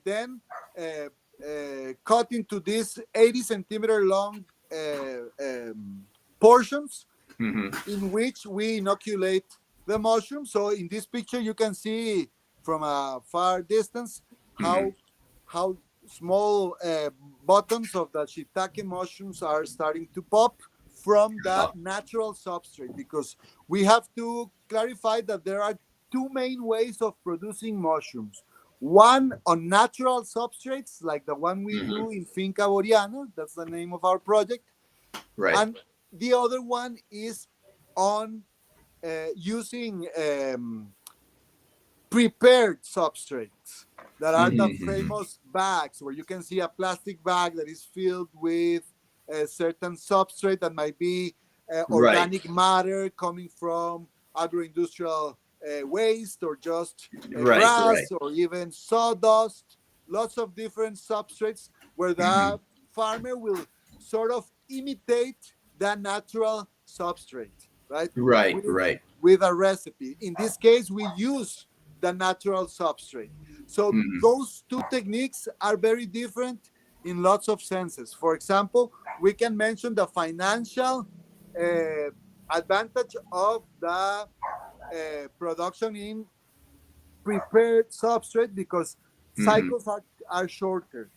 Speaker 5: then cut into these 80 centimeter long portions in which we inoculate the mushroom. So in this picture, you can see from a far distance how small buttons of the shiitake mushrooms are starting to pop from that natural substrate, because we have to clarify that there are two main ways of producing mushrooms. One on natural substrates, like the one we do in Finca Boreana, that's the name of our project.
Speaker 1: Right.
Speaker 5: And the other one is on using prepared substrates that are the famous bags, where you can see a plastic bag that is filled with a certain substrate that might be organic matter coming from agro-industrial waste, or just grass, or even sawdust. Lots of different substrates where the farmer will sort of imitate the natural substrate, right? With a recipe. In this case, we use the natural substrate. So those two techniques are very different in lots of senses. For example, we can mention the financial advantage of the production in prepared substrate, because cycles are shorter.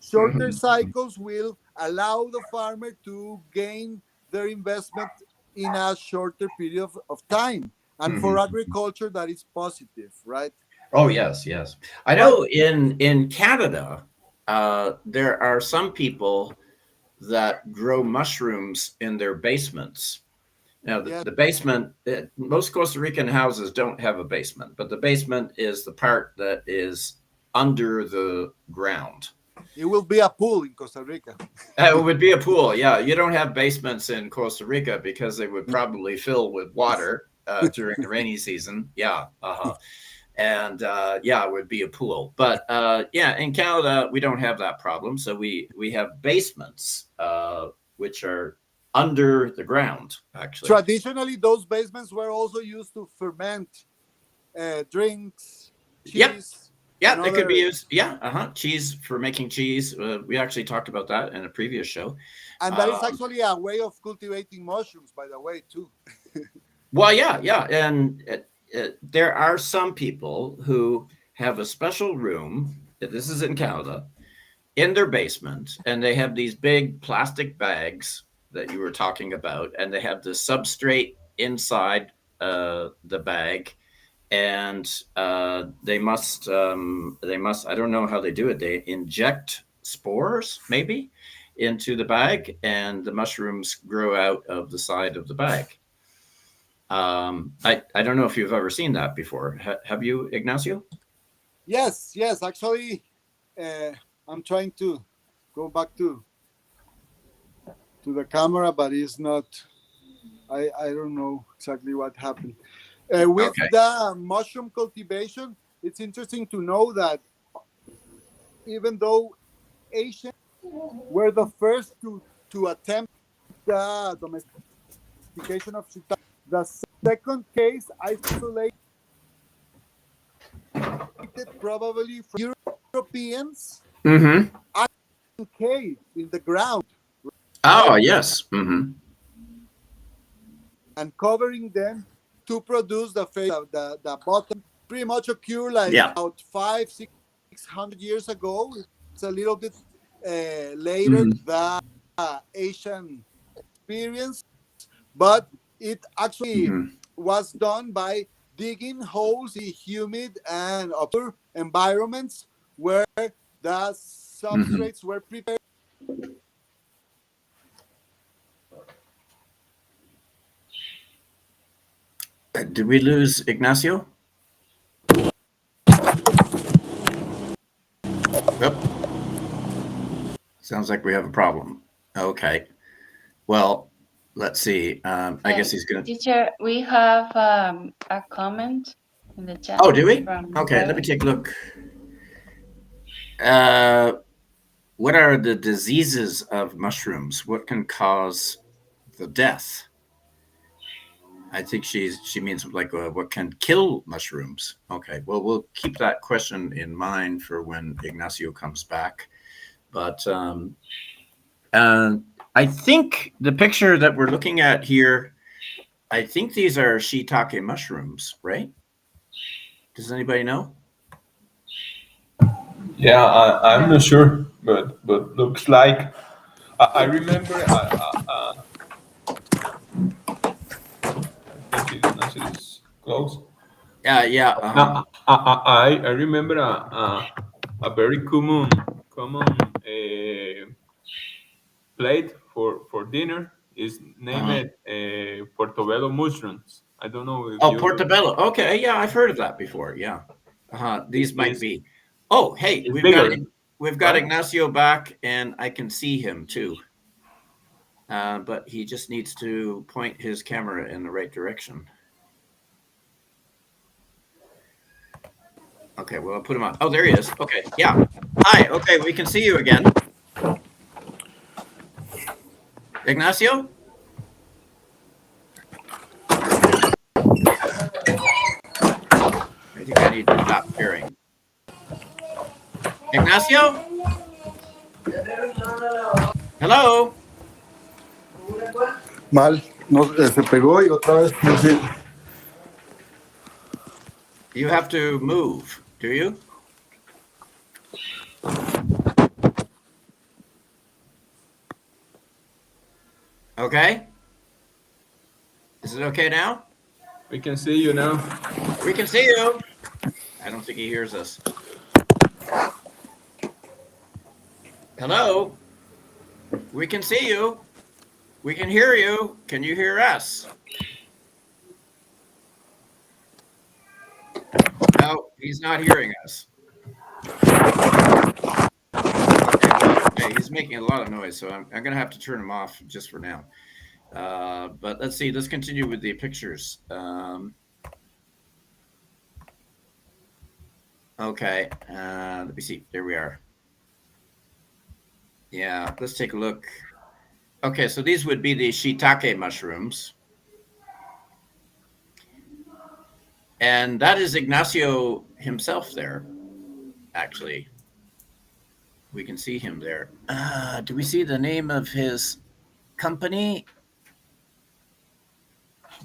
Speaker 5: Shorter cycles will allow the farmer to gain their investment in a shorter period of time. And for agriculture, that is positive, right?
Speaker 1: Oh, yes, yes. I know in Canada, there are some people that grow mushrooms in their basements. Now, the basement, most Costa Rican houses don't have a basement, but the basement is the part that is under the ground.
Speaker 5: It will be a pool in Costa Rica.
Speaker 1: It would be a pool, yeah. You don't have basements in Costa Rica because they would probably fill with water during the rainy season. Yeah, and yeah, it would be a pool. But yeah, in Canada, we don't have that problem. So we have basements, which are under the ground, actually.
Speaker 5: Traditionally, those basements were also used to ferment drinks, cheese.
Speaker 1: Yeah, it could be used. Yeah, cheese, for making cheese. We actually talked about that in a previous show.
Speaker 5: And that is actually a way of cultivating mushrooms, by the way, too.
Speaker 1: Well, yeah. And there are some people who have a special room, this is in Canada, in their basement, and they have these big plastic bags that you were talking about, and they have the substrate inside the bag. And they must, I don't know how they do it. They inject spores, maybe, into the bag, and the mushrooms grow out of the side of the bag. I don't know if you've ever seen that before. Have you, Ignacio?
Speaker 5: Yes. Actually, I'm trying to go back to the camera, but it's not. I don't know exactly what happened. With the mushroom cultivation, it's interesting to know that even though Asians were the first to attempt the domestication of shiitake, the second case isolated probably from Europeans in caves in the ground.
Speaker 1: Oh, yes.
Speaker 5: And covering them to produce the face of the bottom. Pretty much occurred like about 500-600 years ago. It's a little bit later the Asian experience, but it actually was done by digging holes in humid and upper environments where the substrates were prepared.
Speaker 1: Did we lose Ignacio? Yep. Sounds like we have a problem. Okay. Well, let's see. I guess he's going to...
Speaker 6: Teacher, we have a comment in the chat.
Speaker 1: Oh, do we? Okay, let me take a look. What are the diseases of mushrooms? What can cause the death? I think she means like what can kill mushrooms. Okay, well, we'll keep that question in mind for when Ignacio comes back. But I think the picture that we're looking at here, I think these are shiitake mushrooms, right? Does anybody know?
Speaker 3: Yeah, I'm not sure, but looks like I remember. I think Ignacio is close.
Speaker 1: Yeah.
Speaker 3: Now, I remember a very common plate for dinner is named portobello mushrooms. I don't know if
Speaker 1: Oh,
Speaker 3: you
Speaker 1: portobello. Okay, yeah, I've heard of that before. Yeah. These might
Speaker 3: is
Speaker 1: be. Oh, hey,
Speaker 3: it's bigger,
Speaker 1: we've got
Speaker 3: right?
Speaker 1: Ignacio back, and I can see him too. But he just needs to point his camera in the right direction. Okay, well, I'll put him on. Oh, there he is. Okay, yeah. Hi. Okay, we can see you again. Ignacio? I think I need to stop sharing. Ignacio? Hello?
Speaker 5: Mal, no, se pegó y otra vez. No sé.
Speaker 1: You have to move, do you? Okay. Is it okay now?
Speaker 3: We can see you now.
Speaker 1: We can see you. I don't think he hears us. Hello? We can see you. We can hear you. Can you hear us? No, he's not hearing us. Okay, he's making a lot of noise, so I'm going to have to turn him off just for now. But let's see. Let's continue with the pictures. Okay, let me see. There we are. Yeah, let's take a look. Okay, so these would be the shiitake mushrooms. And that is Ignacio himself there, actually. We can see him there. Do we see the name of his company?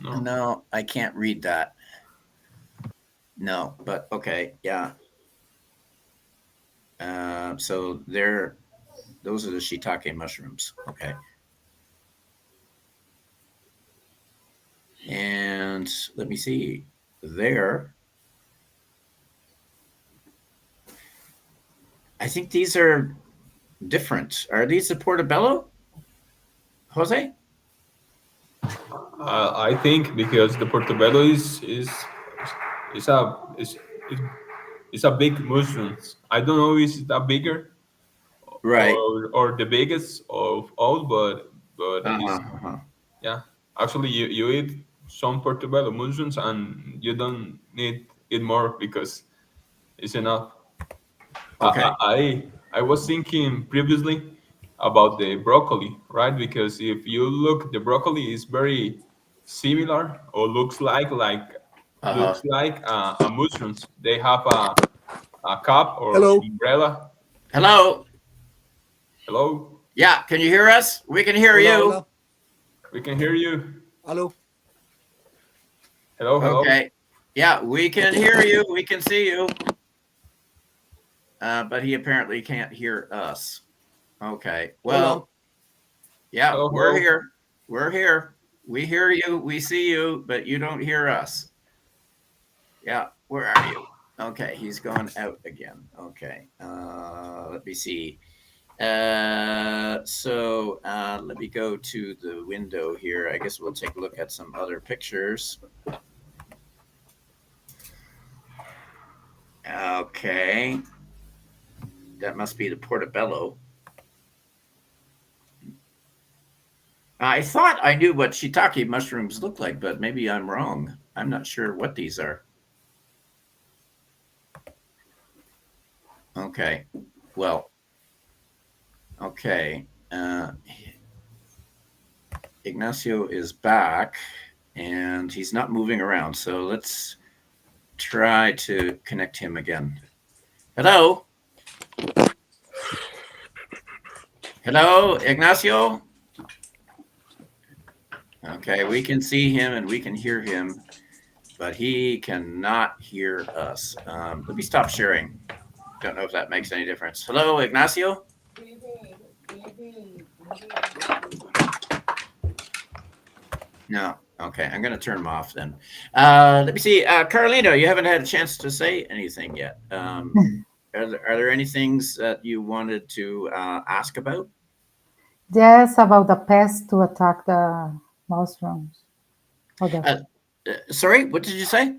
Speaker 1: No, I can't read that. No, but okay, yeah. So those are the shiitake mushrooms. Okay. And let me see there. I think these are different. Are these the portobello, Jose?
Speaker 3: I think because the portobello is a is is a big mushrooms. I don't know if it's that bigger
Speaker 1: Right.
Speaker 3: or the biggest of all, but it's
Speaker 1: Uh-huh.
Speaker 3: yeah. Actually, you eat some portobello mushrooms and you don't need eat more because it's enough.
Speaker 1: Okay.
Speaker 3: I was thinking previously about the broccoli, right? Because if you look, the broccoli is very similar or
Speaker 1: Uh-huh.
Speaker 3: looks like a mushrooms. They have a cap or
Speaker 5: Hello.
Speaker 3: umbrella.
Speaker 1: Hello.
Speaker 3: Hello,
Speaker 1: Yeah, can you hear us? We can hear
Speaker 5: Hola,
Speaker 1: you.
Speaker 5: hola.
Speaker 3: we can hear you.
Speaker 5: Hello.
Speaker 3: Hello.
Speaker 1: Okay. Yeah, we can hear you. We can see you. But he apparently can't hear us. Okay. Well,
Speaker 5: Hola.
Speaker 1: yeah,
Speaker 3: Hello,
Speaker 1: we're
Speaker 3: hello.
Speaker 1: here. We're here. We hear you. We see you, but you don't hear us. Yeah, where are you? Okay, he's gone out again. Okay. Let me see. Let me go to the window here. I guess we'll take a look at some other pictures. Okay. That must be the portobello. I thought I knew what shiitake mushrooms look like, but maybe I'm wrong. I'm not sure what these are. Okay. Well, okay. Ignacio is back and he's not moving around. So let's try to connect him again. Hello? Hello, Ignacio? Okay, we can see him and we can hear him, but he cannot hear us. Let me stop sharing. Don't know if that makes any difference. Hello, Ignacio. No. Okay, I'm going to turn them off then. Let me see. Carolina, you haven't had a chance to say anything yet. Are there any things that you wanted to ask about?
Speaker 4: Yes, about the pests to attack the mushrooms. Or the,
Speaker 1: Sorry, what did you say?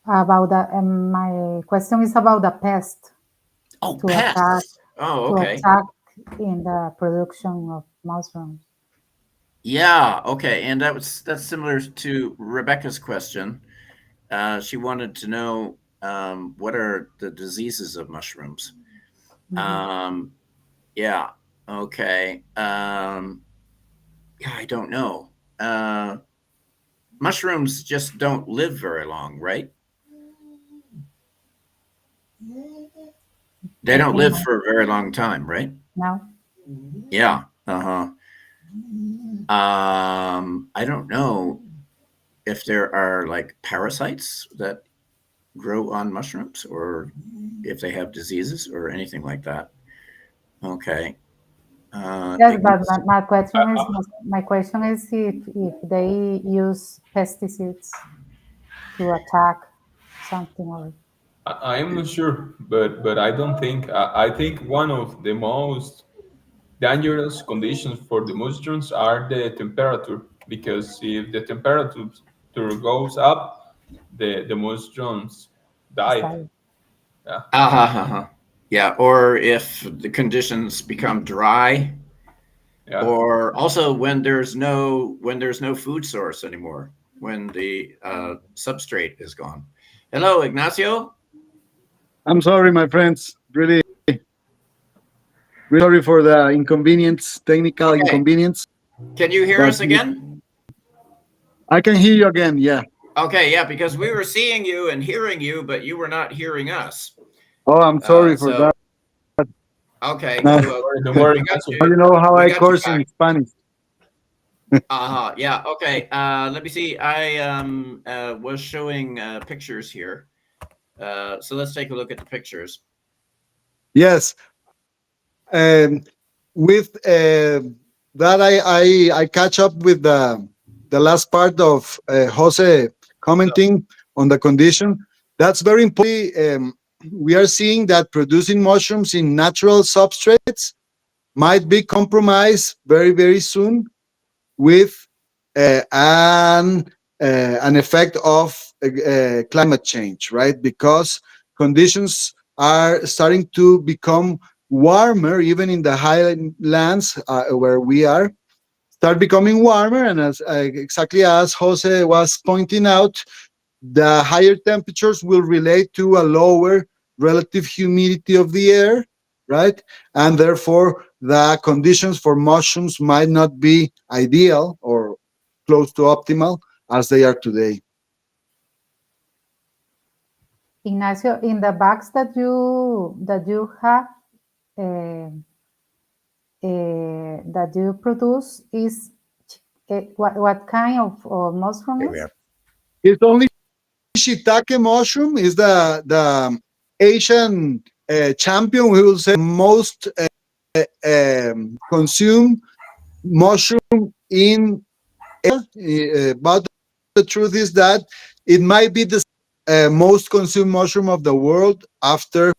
Speaker 4: about the my question is about the pest
Speaker 1: Oh,
Speaker 4: to
Speaker 1: pests.
Speaker 4: attack
Speaker 1: Oh,
Speaker 4: to
Speaker 1: okay.
Speaker 4: attack in the production of mushrooms.
Speaker 1: Yeah, okay. And that's similar to Rebecca's question. She wanted to know what are the diseases of mushrooms. Yeah, okay. Yeah, I don't know. Mushrooms just don't live very long, right? They don't live for a very long time, right?
Speaker 4: No.
Speaker 1: Yeah. Uh-huh. I don't know if there are like parasites that grow on mushrooms or if they have diseases or anything like that. Okay.
Speaker 4: Yes, but my question is if they use pesticides to attack something or
Speaker 3: I am not sure, but I don't think. I think one of the most dangerous conditions for the mushrooms are the temperature, because if the temperature goes up, the mushrooms die.
Speaker 4: style.
Speaker 3: Yeah,
Speaker 1: Yeah, or if the conditions become dry,
Speaker 3: yeah.
Speaker 1: or also when there's no food source anymore, when the substrate is gone. Hello, Ignacio.
Speaker 5: I'm sorry, my friends. Really, really sorry for the inconvenience, technical
Speaker 1: Okay,
Speaker 5: inconvenience.
Speaker 1: can you hear
Speaker 5: But
Speaker 1: us again?
Speaker 5: I can hear you again. Yeah.
Speaker 1: Okay, yeah, because we were seeing you and hearing you, but you were not hearing us.
Speaker 5: Oh, I'm sorry for
Speaker 1: So
Speaker 5: that.
Speaker 1: okay,
Speaker 5: Now,
Speaker 1: well,
Speaker 3: Don't worry,
Speaker 1: we got
Speaker 3: Ignacio.
Speaker 5: you
Speaker 1: you.
Speaker 5: know how
Speaker 1: We
Speaker 5: I
Speaker 1: got you
Speaker 5: course in
Speaker 1: back.
Speaker 5: Spanish.
Speaker 1: Yeah. Okay. Let me see. I was showing pictures here. So let's take a look at the pictures.
Speaker 5: Yes. With that, I catch up with the last part of Jose commenting on the condition. That's very important. We are seeing that producing mushrooms in natural substrates might be compromised very, very soon with uh, an an effect of climate change, right? Because conditions are starting to become warmer, even in the highlands where we are, start becoming warmer. And as exactly as Jose was pointing out, the higher temperatures will relate to a lower relative humidity of the air, right? And therefore, the conditions for mushrooms might not be ideal or close to optimal as they are today.
Speaker 4: Ignacio, in the bags that you have uh, that you produce is what kind of mushroom
Speaker 1: Here we
Speaker 4: is?
Speaker 1: are.
Speaker 5: It's only shiitake mushroom is the Asian champion. We will say most consumed mushroom in Asia. But the truth is that it might be the most consumed mushroom of the world after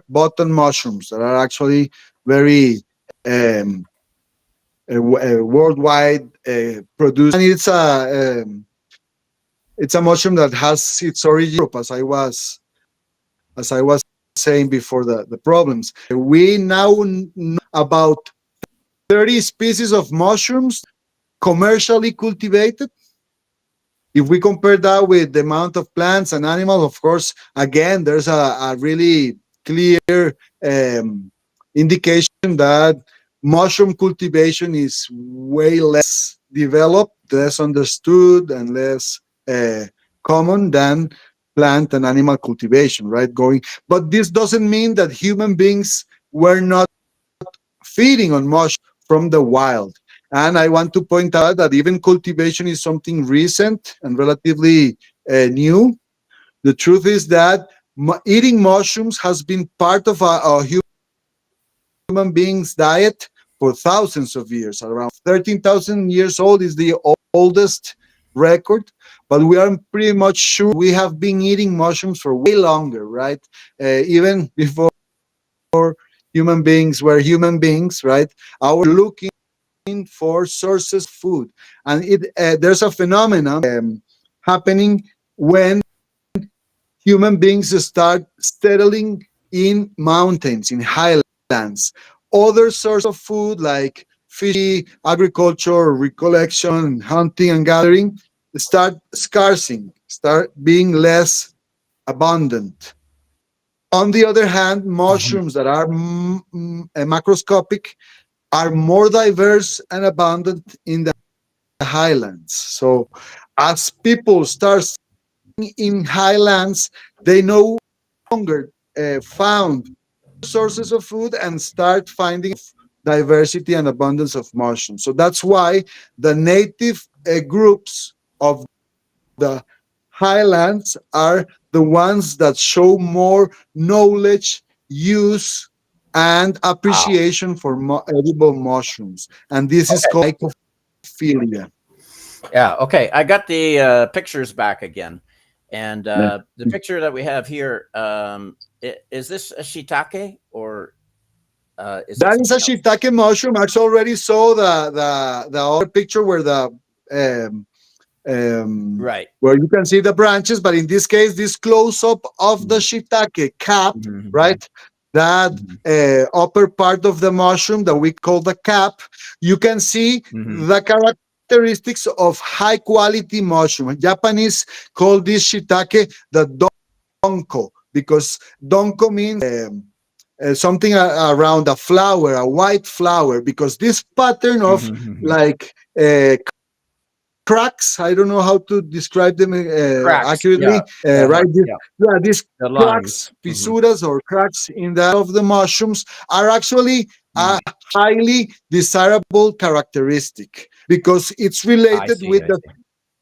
Speaker 5: button mushrooms that are actually very um, worldwide produced. And it's a mushroom that has its origin in Europe, as I was saying before the problems. We now know about 30 species of mushrooms commercially cultivated. If we compare that with the amount of plants and animals, of course, again, there's a really clear um, indication that mushroom cultivation is way less developed, less understood, and less common than plant and animal cultivation, right? But this doesn't mean that human beings were not feeding on mush from the wild. And I want to point out that even cultivation is something recent and relatively new. The truth is that eating mushrooms has been part of a human being's diet for thousands of years. Around 13,000 years old is the oldest record, but we are pretty much sure we have been eating mushrooms for way longer, right? Even before human beings were human beings, right? Our looking for sources of food, and there's a phenomenon happening when human beings start settling in mountains, in highlands. Other sources of food like fish, agriculture, recollection, hunting and gathering start scarcing, start being less abundant. On the other hand, mushrooms that are macroscopic are more diverse and abundant in the highlands. So as people start in highlands, they no longer found sources of food and start finding diversity and abundance of mushrooms. So that's why the native groups of the highlands are the ones that show more knowledge, use, and appreciation for edible mushrooms. And this is called mycophilia.
Speaker 1: Yeah. Okay. I got the pictures back again, and the picture that we have here, is this a shiitake or is
Speaker 5: that
Speaker 1: it
Speaker 5: is a shiitake mushroom? I already saw the other picture where
Speaker 1: right,
Speaker 5: where you can see the branches, but in this case, this close up of the shiitake cap, right? That upper part of the mushroom that we call the cap, you can see the characteristics of high quality mushroom. Japanese call this shiitake the donko, because donko means something around a flower, a white flower, because this pattern of like cracks, I don't know how to describe them accurately, right? These
Speaker 1: the
Speaker 5: cracks,
Speaker 1: lines,
Speaker 5: fisuras or cracks in the of the mushrooms are actually a highly desirable characteristic because it's related with the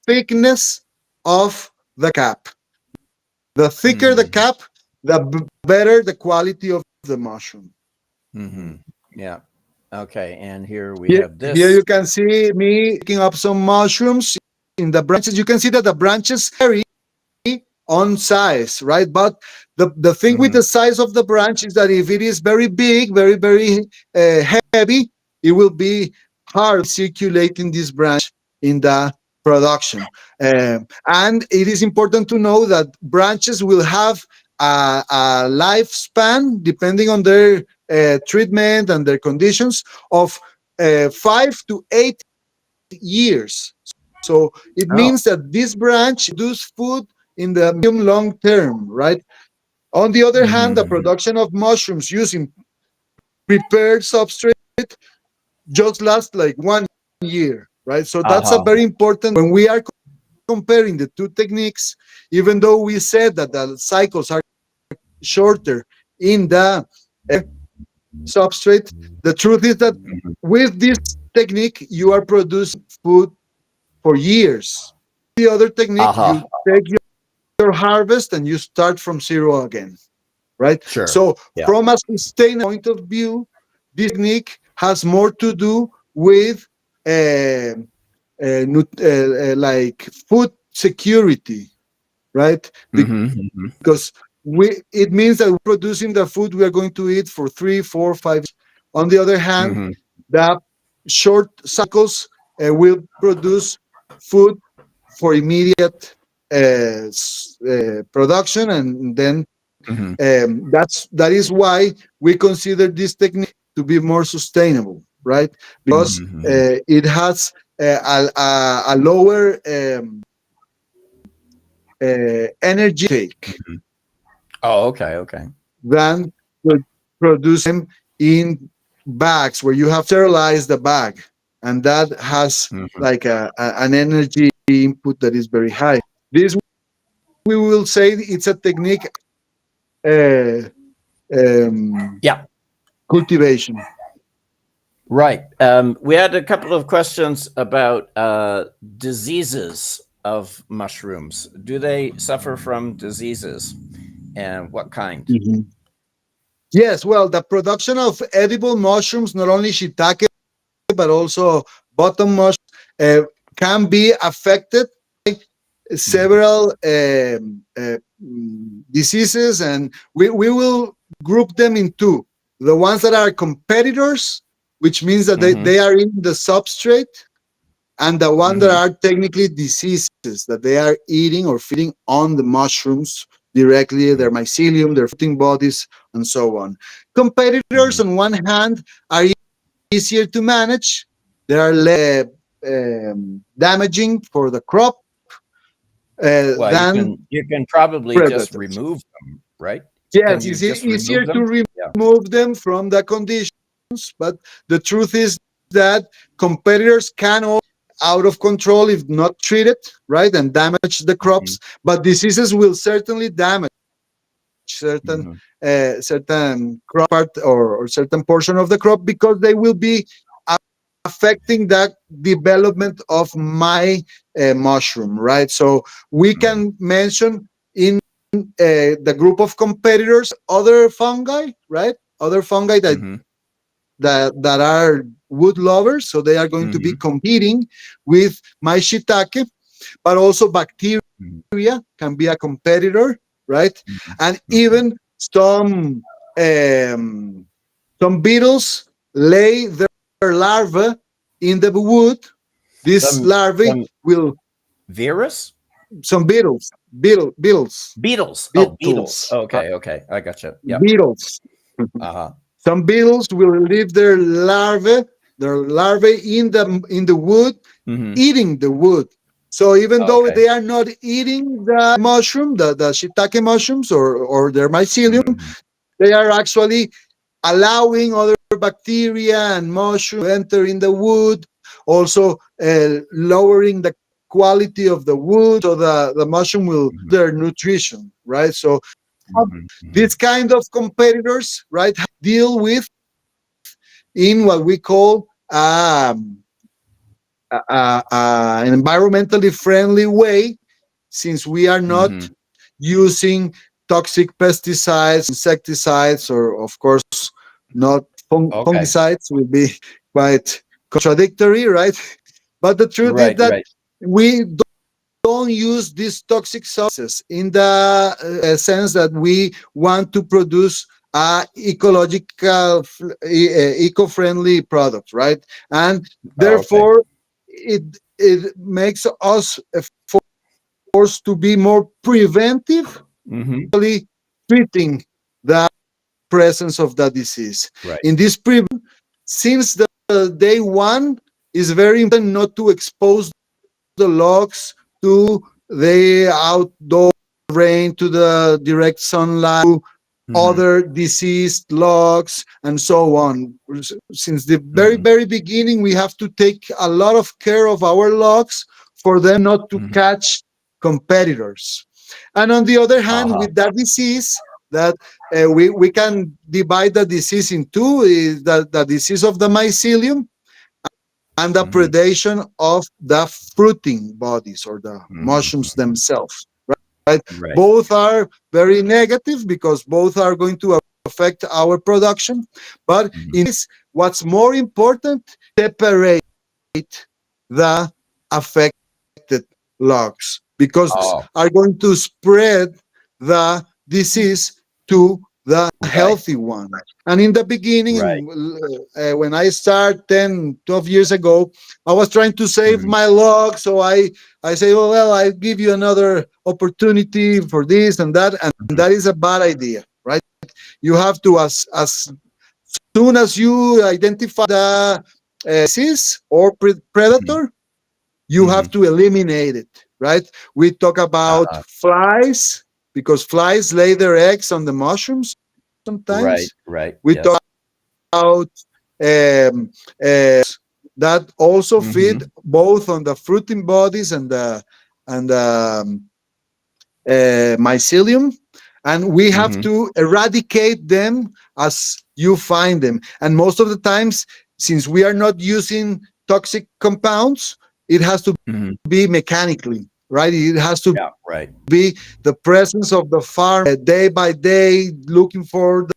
Speaker 5: thickness of the cap. The thicker the cap, the better the quality of the mushroom.
Speaker 1: Yeah. Okay. And here we have this.
Speaker 5: Here you can see me picking up some mushrooms in the branches. You can see that the branches vary on size, right? But the thing with the size of the branch is that if it is very big, very heavy, it will be hard circulating this branch in the production. And it is important to know that branches will have a lifespan, depending on their treatment and their conditions, of 5 to 8 years. So it means that this branch produces food in the medium long term, right? On the other hand, the production of mushrooms using prepared substrate just lasts like 1 year, right? So that's a very important when we are comparing the two techniques, even though we said that the cycles are shorter in the substrate, the truth is that with this technique, you are producing food for years. The other technique, you take your harvest and you start from zero again, right?
Speaker 1: Sure.
Speaker 5: So from a sustainable point of view, this technique has more to do with like food security, right? Because it means that we're producing the food we are going to eat for 3, 4, 5 years. On the other hand, the short cycles will produce food for immediate production, and then that is why we consider this technique to be more sustainable, right? Because it has a lower energy take.
Speaker 1: Okay.
Speaker 5: Than produce them in bags where you have sterilized the bag, and that has like an energy input that is very high. This we will say it's a technique cultivation.
Speaker 1: Right. We had a couple of questions about diseases of mushrooms. Do they suffer from diseases? and what kind?
Speaker 5: Mhm. Yes, well, the production of edible mushrooms, not only shiitake, but also bottom mushrooms, can be affected several diseases, and we will group them in two. The ones that are competitors, which means that they are in the substrate, and the one that are technically diseases that they are eating or feeding on the mushrooms directly, their mycelium, their fruiting bodies, and so on. Competitors, on one hand, are easier to manage. They are less damaging for the crop
Speaker 1: Well,
Speaker 5: than
Speaker 1: you can probably just
Speaker 5: predators.
Speaker 1: remove them, right? Can
Speaker 5: Yes,
Speaker 1: you
Speaker 5: it's
Speaker 1: just
Speaker 5: easier
Speaker 1: remove
Speaker 5: to
Speaker 1: them?
Speaker 5: remove them from the conditions, but the truth is that competitors can all out of control if not treated, right, and damage the crops. But diseases will certainly damage certain crop part, or certain portion of the crop, because they will be affecting that development of my mushroom, right? So we can mention in the group of competitors other fungi, right? Other fungi that are wood lovers, so they are going to be competing with my shiitake, but also bacteria can be a competitor, right? And even some beetles lay their larvae in the wood. This larvae
Speaker 1: Some
Speaker 5: will
Speaker 1: virus?
Speaker 5: some beetles,
Speaker 1: Beetles. Oh, beetles.
Speaker 5: beetles,
Speaker 1: Okay. I gotcha. Yep.
Speaker 5: beetles.
Speaker 1: Uh-huh.
Speaker 5: Some beetles will leave their larvae in the wood, eating the wood. So even though
Speaker 1: Okay.
Speaker 5: they are not eating the mushroom, the shiitake mushrooms, or their mycelium, they are actually allowing other bacteria and mushrooms to enter in the wood, also lowering the quality of the wood, so the mushroom will their nutrition, right? So these kind of competitors, right, deal with in what we call an environmentally friendly way, since we are not using toxic pesticides, insecticides, or of course not
Speaker 1: Okay.
Speaker 5: fungicides will be quite contradictory, right? But the truth is that we don't use these toxic substances in the sense that we want to produce ecological, eco-friendly product, right? And therefore, it makes us forced to be more preventive, treating the presence of the disease.
Speaker 1: Right.
Speaker 5: In this prevention, since the day one, is very important not to expose the logs to the outdoor rain, to the direct sunlight, to other diseased logs, and so on. Since the very beginning, we have to take a lot of care of our logs for them not to catch competitors. And on the other hand, with that disease, that we can divide the disease in two: is the disease of the mycelium and the predation of the fruiting bodies, or the mushrooms themselves, right? Both are very negative because both are going to affect our production. But in this, what's more important, separate the affected logs, because are going to spread the disease to the healthy one. And in the beginning, when I started 10, 12 years ago, I was trying to save my log. So I say, oh, well, I give you another opportunity for this and that. And that is a bad idea, right? You have to, as soon as you identify the disease or predator, you have to eliminate it, right? We talk about flies, because flies lay their eggs on the mushrooms sometimes. We talk about that also feed both on the fruiting bodies and the mycelium, and we have to eradicate them as you find them. And most of the times, since we are not using toxic compounds, it has to be mechanically. right? It has to
Speaker 1: Yeah, right.
Speaker 5: be the presence of the farm day by day, looking for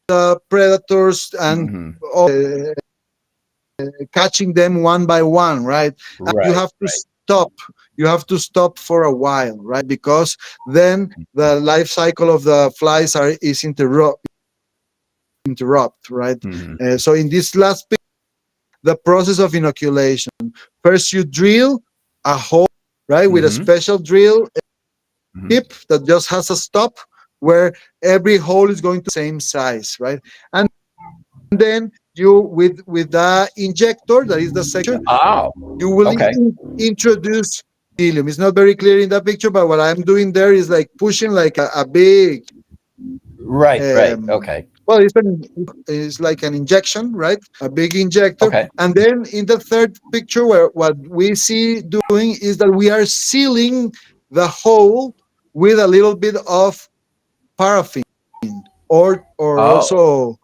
Speaker 5: the predators and
Speaker 1: Hmm.
Speaker 5: catching them one by one, right? And you
Speaker 1: Right,
Speaker 5: have to
Speaker 1: right.
Speaker 5: stop. You have to stop for a while, right? Because then the life cycle of the flies is interrupt, right?
Speaker 1: Hmm.
Speaker 5: So in this last picture, the process of inoculation. First, you drill a hole, right, with a
Speaker 1: Hmm.
Speaker 5: special drill
Speaker 1: Hmm.
Speaker 5: tip that just has a stop where every hole is going to the same size, right? And then you with the injector, that is the section,
Speaker 1: Oh,
Speaker 5: you will
Speaker 1: okay.
Speaker 5: introduce helium. It's not very clear in that picture, but what I'm doing there is like pushing like a big
Speaker 1: Right, right. Okay.
Speaker 5: well, it's like an injection, right? A big injector.
Speaker 1: Okay.
Speaker 5: And then in the third picture, where what we see doing is that we are sealing the hole with a little bit of paraffin, or
Speaker 1: Oh,
Speaker 5: also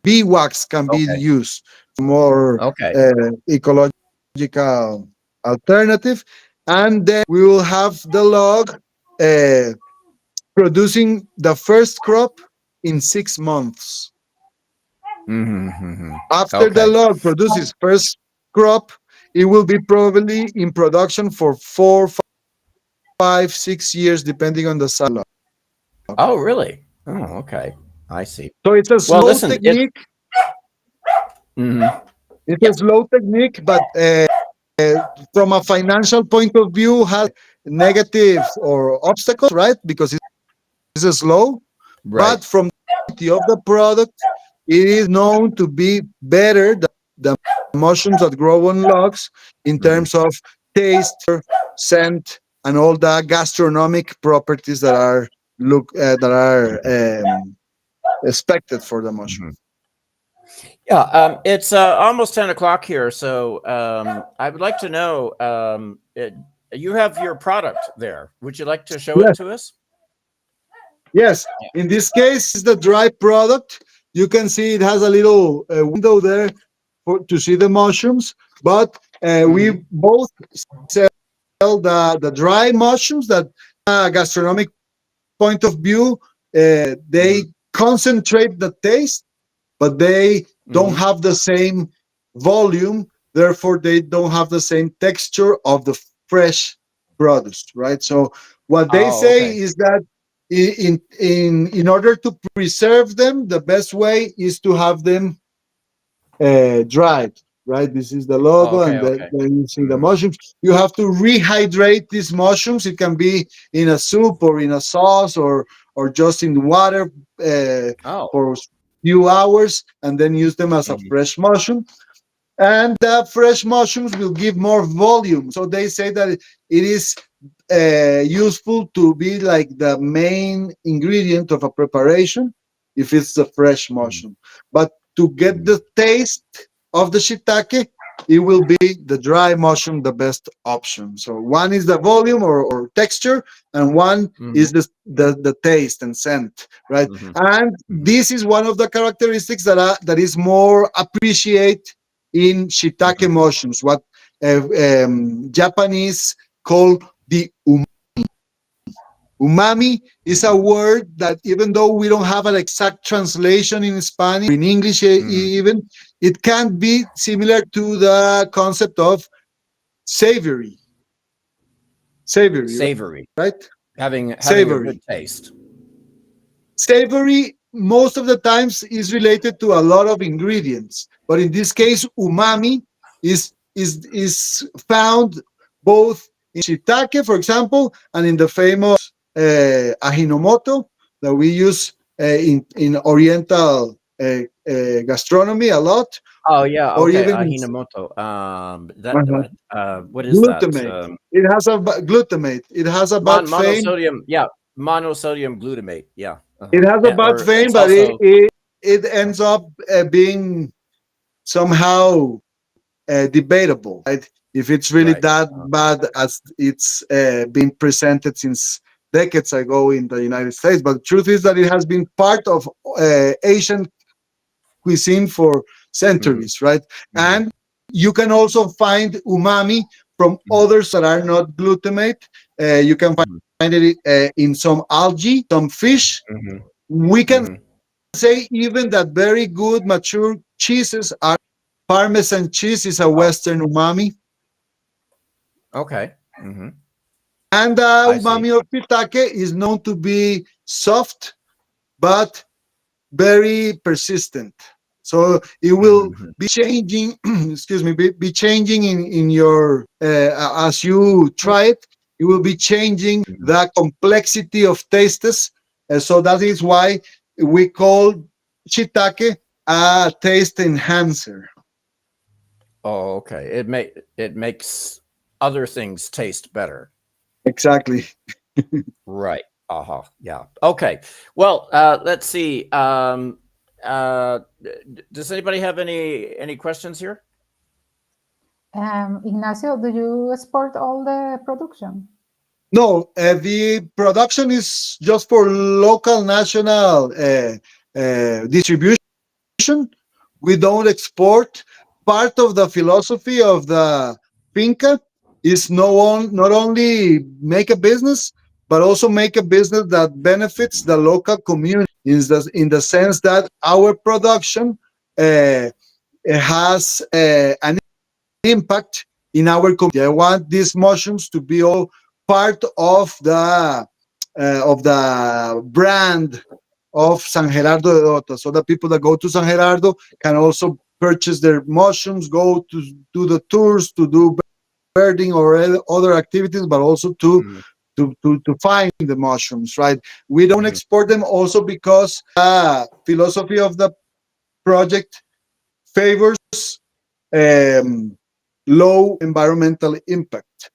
Speaker 5: beeswax can be
Speaker 1: okay.
Speaker 5: used, more
Speaker 1: Okay.
Speaker 5: ecological alternative. And then we will have the log uh, producing the first crop in 6 months.
Speaker 1: Hmm. Hmm.
Speaker 5: After the
Speaker 1: Okay.
Speaker 5: log produces first crop, it will be probably in production for 4, 5, 6 years, depending on the size.
Speaker 1: Oh, really? Oh, okay. I see.
Speaker 5: So it's a
Speaker 1: Well,
Speaker 5: slow
Speaker 1: listen, it.
Speaker 5: technique.
Speaker 1: Mhm.
Speaker 5: It's a
Speaker 1: Yep.
Speaker 5: slow technique, but from a financial point of view, has negative or obstacles, right? Because it's slow.
Speaker 1: Right.
Speaker 5: But from the quality of the product, it is known to be better than the mushrooms that grow on logs in
Speaker 1: Hmm.
Speaker 5: terms of taste, scent, and all the gastronomic properties that are expected for the mushroom.
Speaker 1: Hmm. Yeah. It's almost 10 o'clock here, so I would like to know. You have your product there. Would you like to show it
Speaker 5: Yes,
Speaker 1: to us?
Speaker 5: yes. In this case, it's the dry product. You can see it has a little window there to see the mushrooms, but we
Speaker 1: Hmm.
Speaker 5: both sell the dry mushrooms that gastronomic point of view, they
Speaker 1: Hmm.
Speaker 5: concentrate the taste, but they don't
Speaker 1: Hmm.
Speaker 5: have the same volume. Therefore, they don't have the same texture of the fresh produce, right? So, what they
Speaker 1: Oh,
Speaker 5: say
Speaker 1: okay.
Speaker 5: is that in order to preserve them, the best way is to have them dried, right? This is the
Speaker 1: Oh,
Speaker 5: logo,
Speaker 1: okay.
Speaker 5: and
Speaker 1: Okay.
Speaker 5: then you see the
Speaker 1: Hmm.
Speaker 5: mushrooms. You have to rehydrate these mushrooms. It can be in a soup or in a sauce or just in water
Speaker 1: Oh.
Speaker 5: for a few hours, and then use them as a
Speaker 1: Hmm.
Speaker 5: fresh mushroom. And the fresh mushrooms will give more volume. So they say that it is useful to be like the main ingredient of a preparation if it's the fresh
Speaker 1: Hmm.
Speaker 5: mushroom. But to get
Speaker 1: Hmm.
Speaker 5: the taste of the shiitake, it will be the dry mushroom the best option. So one is the volume or texture, and one
Speaker 1: Hmm.
Speaker 5: is the taste and scent, right?
Speaker 1: Hmm.
Speaker 5: And
Speaker 1: Hmm.
Speaker 5: this is one of the characteristics that is more appreciated in shiitake
Speaker 1: Hmm.
Speaker 5: mushrooms, what Japanese call the umami. Is a word that, even though we don't have an exact translation in Spanish or in English,
Speaker 1: Hmm.
Speaker 5: even, it can be similar to the concept of savory. Savory,
Speaker 1: Savory.
Speaker 5: right?
Speaker 1: Having a good
Speaker 5: Savory.
Speaker 1: taste.
Speaker 5: Savory most of the times is related to a lot of ingredients, but in this case, umami is found both in shiitake, for example, and in the famous ajinomoto that we use in Oriental gastronomy a lot,
Speaker 1: Oh yeah,
Speaker 5: or
Speaker 1: okay.
Speaker 5: even
Speaker 1: Ahinamoto. That
Speaker 5: uh,
Speaker 1: what is that?
Speaker 5: glutamate. It has a glutamate. It has a bad fame.
Speaker 1: Monosodium. Yeah, monosodium glutamate. Yeah.
Speaker 5: It has a bad
Speaker 1: Or
Speaker 5: fame,
Speaker 1: it's
Speaker 5: but
Speaker 1: also.
Speaker 5: it ends up being somehow debatable, right? If it's really
Speaker 1: Right.
Speaker 5: that bad as it's been presented since decades ago in the United States. But the truth is that it has been part of Asian cuisine for
Speaker 1: Hmm.
Speaker 5: centuries, right?
Speaker 1: Hmm.
Speaker 5: And you can also find umami from others that are not glutamate. You can find it in some algae, some fish. We can say even that very good mature cheeses are Parmesan cheese is a Western umami.
Speaker 1: Okay. Mm-hmm.
Speaker 5: And the
Speaker 1: I see.
Speaker 5: umami of shiitake is known to be soft, but very persistent. So it will be changing, excuse me, be changing in your, as you try it, it will be changing the complexity of tastes. So that is why we call shiitake a taste enhancer.
Speaker 1: Oh, okay. It makes other things taste better.
Speaker 5: Exactly.
Speaker 1: Right. Uh-huh. Yeah. Okay. Well, let's see. Does anybody have any questions here?
Speaker 4: Ignacio, do you export all the production?
Speaker 5: No, the production is just for local national distribution. We don't export. Part of the philosophy of the finca is not only make a business, but also make a business that benefits the local community in the sense that our production has an impact in our community. I want these mushrooms to be all part of the brand of San Gerardo de Dota, so that people that go to San Gerardo can also purchase their mushrooms, go to do the tours, to do birding or other activities, but also to find the mushrooms. Right? We don't export them also because the philosophy of the project favors um, low environmental impact.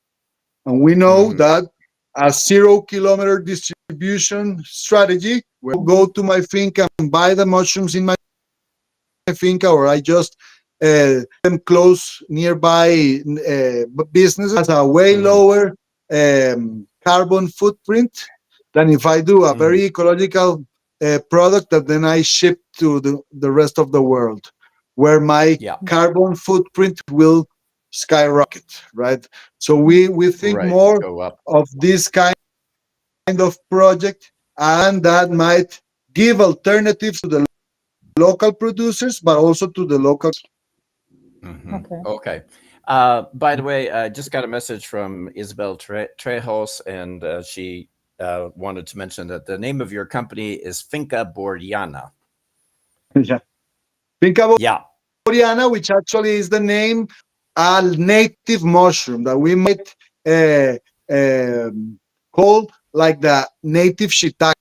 Speaker 5: And we know that a 0 kilometer distribution strategy, where I go to my finca and buy the mushrooms in my finca, or I just them close nearby businesses, has a way lower carbon footprint than if I do a very ecological product that then I ship to the rest of the world, where my carbon footprint will skyrocket, right? So we think more of this kind of project, and that might give alternatives to the local producers, but also to the local.
Speaker 1: Okay. By the way, I just got a message from Isabel Trejos, and she wanted to mention that the name of your company is Finca Bordiana.
Speaker 5: Yeah. Finca Bordiana, which actually is the name a native mushroom that we might call like the native shiitake,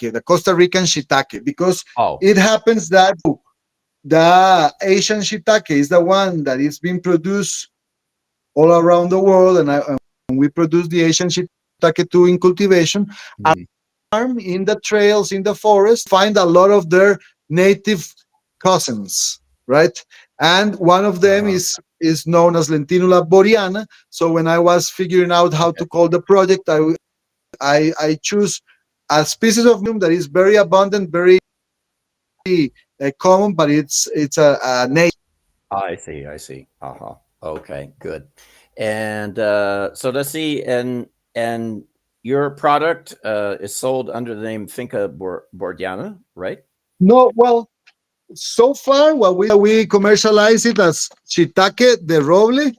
Speaker 5: the Costa Rican shiitake, because it happens that the Asian shiitake is the one that is being produced all around the world, and we produce the Asian shiitake too in cultivation. In the trails, in the forest, find a lot of their native cousins, right? And one of them is known as Lentinula boreana. So when I was figuring out how to call the project, I choose a species of mushroom that is very abundant, very common, but it's a native.
Speaker 1: I see. Okay, good. And so let's see, and your product is sold under the name Finca Bordiana, right?
Speaker 5: No, well, so far, we commercialize it as shiitake de roble,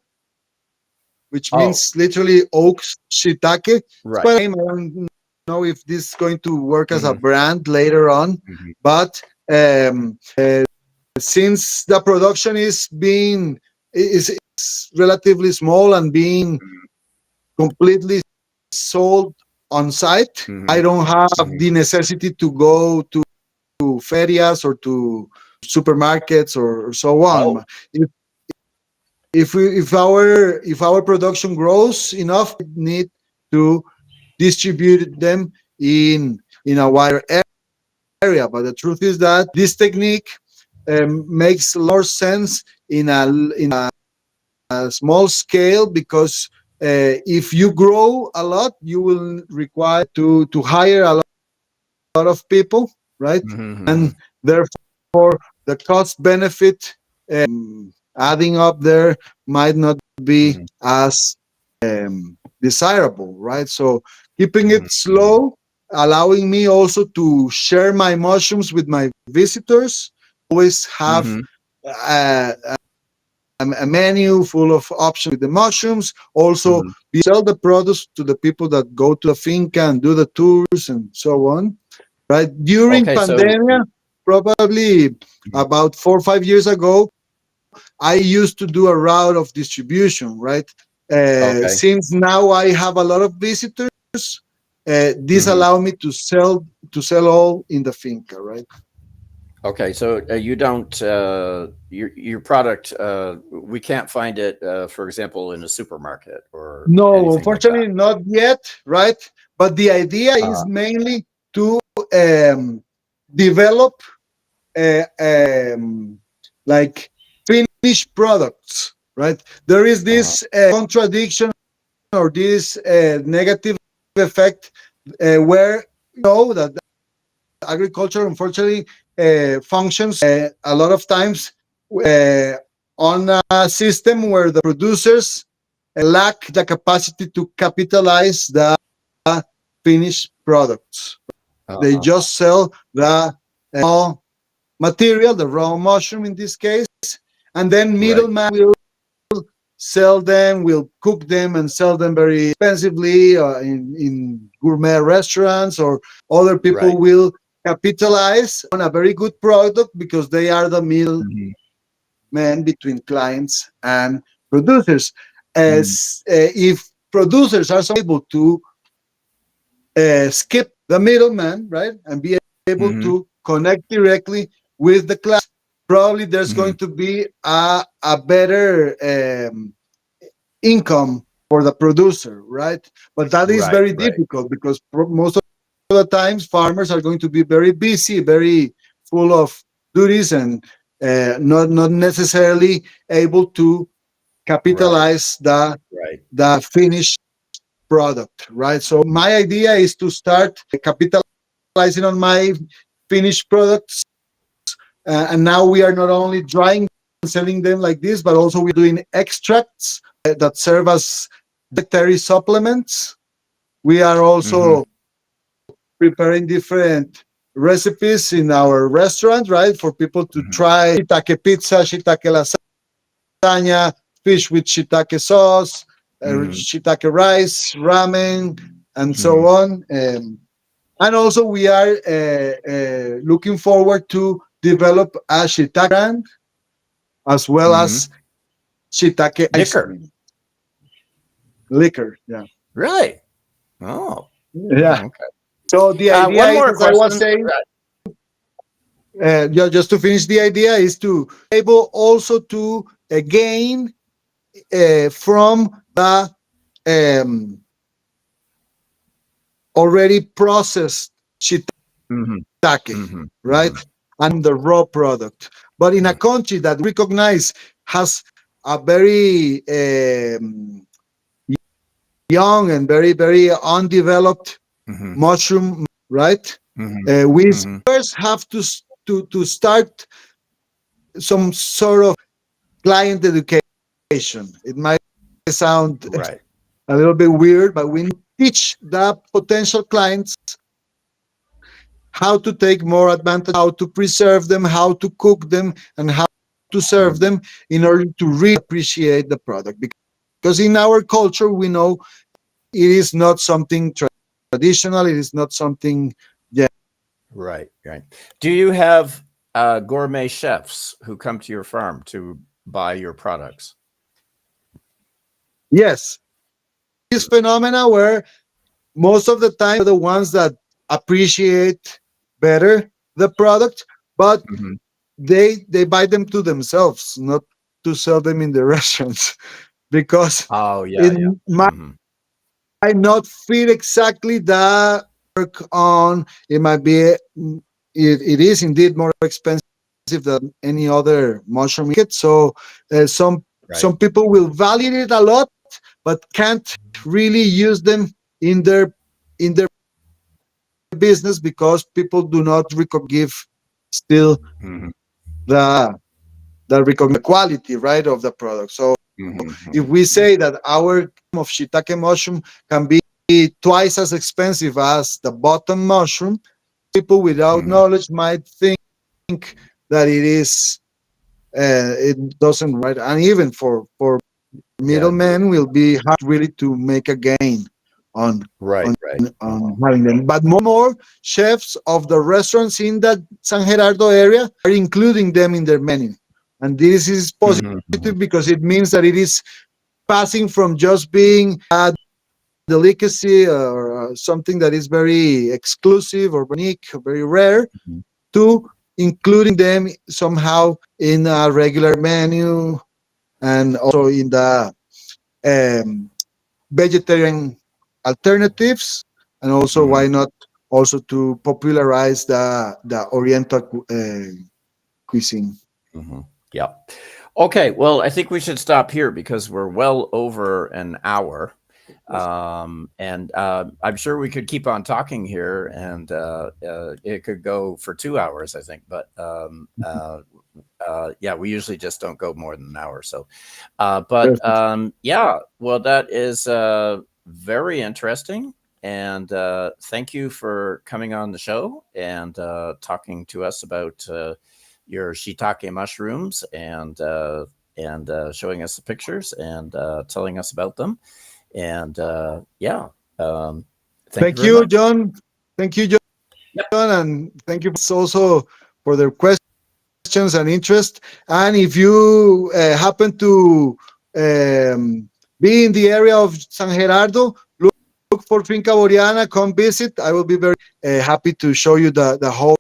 Speaker 5: which means literally oak shiitake.
Speaker 1: Right.
Speaker 5: But I don't know if this is going to work as a brand later on. But since the production is relatively small and being completely sold on site, I don't have the necessity to go to ferias or to supermarkets or so on. If our production grows enough, we need to distribute them in a wider area. But the truth is that this technique makes more sense in a small scale, because if you grow a lot, you will require to hire a lot of people, right? And therefore, the cost benefit adding up there might not be as desirable, right? So keeping it slow, allowing me also to share my mushrooms with my visitors, always have
Speaker 1: Mhm.
Speaker 5: a menu full of options with the mushrooms. Also,
Speaker 1: Mhm.
Speaker 5: we sell the products to the people that go to the finca and do the tours and so on. Right during
Speaker 1: Okay, so
Speaker 5: pandemia, probably about 4 or 5 years ago, I used to do a route of distribution. Right,
Speaker 1: okay.
Speaker 5: since now I have a lot of visitors, this
Speaker 1: Mhm.
Speaker 5: allow me to sell all in the finca. Right.
Speaker 1: Okay, so you don't your product we can't find it for example in a supermarket or
Speaker 5: No,
Speaker 1: anything like that.
Speaker 5: unfortunately, not yet, right? But the idea is
Speaker 1: Uh,
Speaker 5: mainly to develop like finished products, right? There is
Speaker 1: uh-huh.
Speaker 5: this contradiction or this negative effect where that agriculture, unfortunately, functions a lot of times uh, on a system where the producers lack the capacity to capitalize the finished products. They
Speaker 1: Uh-huh.
Speaker 5: just sell the raw material, the raw mushroom in this case, and then
Speaker 1: Right.
Speaker 5: middleman will sell them, will cook them and sell them very expensively in gourmet restaurants, or other
Speaker 1: Right.
Speaker 5: people will capitalize on a very good product because they are the middlemen
Speaker 1: Mhm.
Speaker 5: between clients and producers.
Speaker 1: Mhm.
Speaker 5: As if producers are able to skip the middleman, right, and be able
Speaker 1: Mhm.
Speaker 5: to connect directly with the client, probably there's
Speaker 1: Mhm.
Speaker 5: going to be a better income for the producer, right? But that is
Speaker 1: Right,
Speaker 5: very
Speaker 1: right.
Speaker 5: difficult because most of the times farmers are going to be very busy, very full of duties, and not necessarily able to
Speaker 1: Right.
Speaker 5: capitalize
Speaker 1: Right.
Speaker 5: the finished product, right? So my idea is to start capitalizing on my finished products, and now we are not only drying and selling them like this, but also we're doing extracts that serve as dietary supplements. We are
Speaker 1: Mhm.
Speaker 5: also preparing different recipes in our restaurant, right, for people to
Speaker 1: Mhm.
Speaker 5: try shiitake pizza, shiitake lasagna, fish with shiitake sauce,
Speaker 1: Mhm.
Speaker 5: shiitake rice, ramen, and so
Speaker 1: Mhm.
Speaker 5: on. And also, we are looking forward to develop a shiitake brand as well as
Speaker 1: Mhm.
Speaker 5: shiitake ice
Speaker 1: Liquor.
Speaker 5: cream, liquor. Yeah,
Speaker 1: Really? Oh.
Speaker 5: yeah.
Speaker 1: Okay.
Speaker 5: So the idea
Speaker 1: One
Speaker 5: is,
Speaker 1: more
Speaker 5: as I was
Speaker 1: question.
Speaker 5: saying, just to finish, the idea is to able also to gain from the um, already processed
Speaker 1: Mhm.
Speaker 5: shiitake,
Speaker 1: Mhm.
Speaker 5: right?
Speaker 1: Mhm.
Speaker 5: And the raw product. But in a
Speaker 1: Mhm.
Speaker 5: country that we recognize has a very young and very undeveloped
Speaker 1: Mhm.
Speaker 5: mushroom, right?
Speaker 1: Mhm.
Speaker 5: We
Speaker 1: Mhm.
Speaker 5: first have to start some sort of client education. It might sound
Speaker 1: Right.
Speaker 5: a little bit weird, but we teach the potential clients how to take more advantage, how to preserve them, how to cook them, and how to serve
Speaker 1: Mhm.
Speaker 5: them in order to really appreciate the product. Because in our culture, we know it is not something traditional, it is not something, yeah.
Speaker 1: Right. Right. Do you have gourmet chefs who come to your farm to buy your products?
Speaker 5: Yes, this phenomena where most of the time the ones that appreciate better the product, but
Speaker 1: Mhm.
Speaker 5: they buy them to themselves, not to sell them in the restaurants, because
Speaker 1: Oh, yeah,
Speaker 5: it
Speaker 1: yeah.
Speaker 5: might
Speaker 1: Mhm.
Speaker 5: not fit exactly the work on. It might be it is indeed more expensive than any other mushroom market. So
Speaker 1: Right.
Speaker 5: some people will value it a lot, but can't really use them in their business because people do not give still
Speaker 1: Mhm.
Speaker 5: the the quality, right, of the product. So
Speaker 1: Mhm.
Speaker 5: If we say that our of shiitake mushroom can be twice as expensive as the button mushroom, people without
Speaker 1: Mhm.
Speaker 5: knowledge might think that it doesn't right, and even for middlemen will be hard really to make a gain on
Speaker 1: Right,
Speaker 5: on
Speaker 1: right.
Speaker 5: on having them. But more and more chefs of the restaurants in that San Gerardo area are including them in their menu, and this is positive
Speaker 1: Mhm.
Speaker 5: because it means that it is passing from just being a delicacy or something that is very exclusive or unique, or very rare,
Speaker 1: Mhm.
Speaker 5: to including them somehow in a regular menu and also in the um, vegetarian alternatives, and also
Speaker 1: Mhm.
Speaker 5: why not also to popularize the Oriental cuisine.
Speaker 1: Mhm. Yeah. Okay. Well, I think we should stop here because we're well over an hour. And I'm sure we could keep on talking here, and it could go for 2 hours, I think. But yeah, we usually just don't go more than an hour. So,
Speaker 5: Perfect.
Speaker 1: yeah, well, that is very interesting. And thank you for coming on the show and talking to us about your shiitake mushrooms and showing us the pictures and telling us about them. And yeah, thank you
Speaker 5: Thank
Speaker 1: very
Speaker 5: you,
Speaker 1: much.
Speaker 5: John. Thank you, John,
Speaker 1: Yep.
Speaker 5: and thank you also for their questions and interest. And if you happen to be in the area of San Gerardo, look for Finca Boreana, come visit. I will be very happy to show you the whole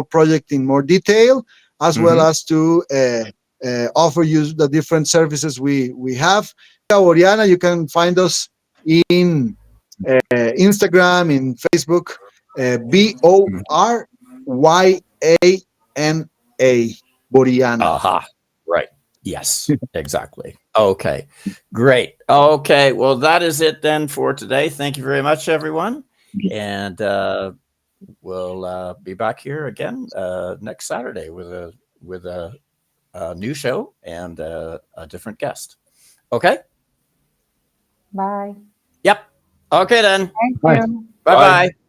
Speaker 5: project in more detail, as well
Speaker 1: Hmm.
Speaker 5: as to offer you the different services we have. Oriana, you can find us in Instagram, in Facebook, Boryana, Boriana.
Speaker 1: Aha. Right. Yes, exactly. Okay. Great. Okay. Well, that is it then for today. Thank you very much, everyone. And we'll be back here again next Saturday with a new show and a different guest. Okay.
Speaker 4: Bye.
Speaker 1: Yep. Okay then.
Speaker 4: Thank
Speaker 5: Bye.
Speaker 4: you.
Speaker 1: Bye
Speaker 3: Bye.
Speaker 1: bye.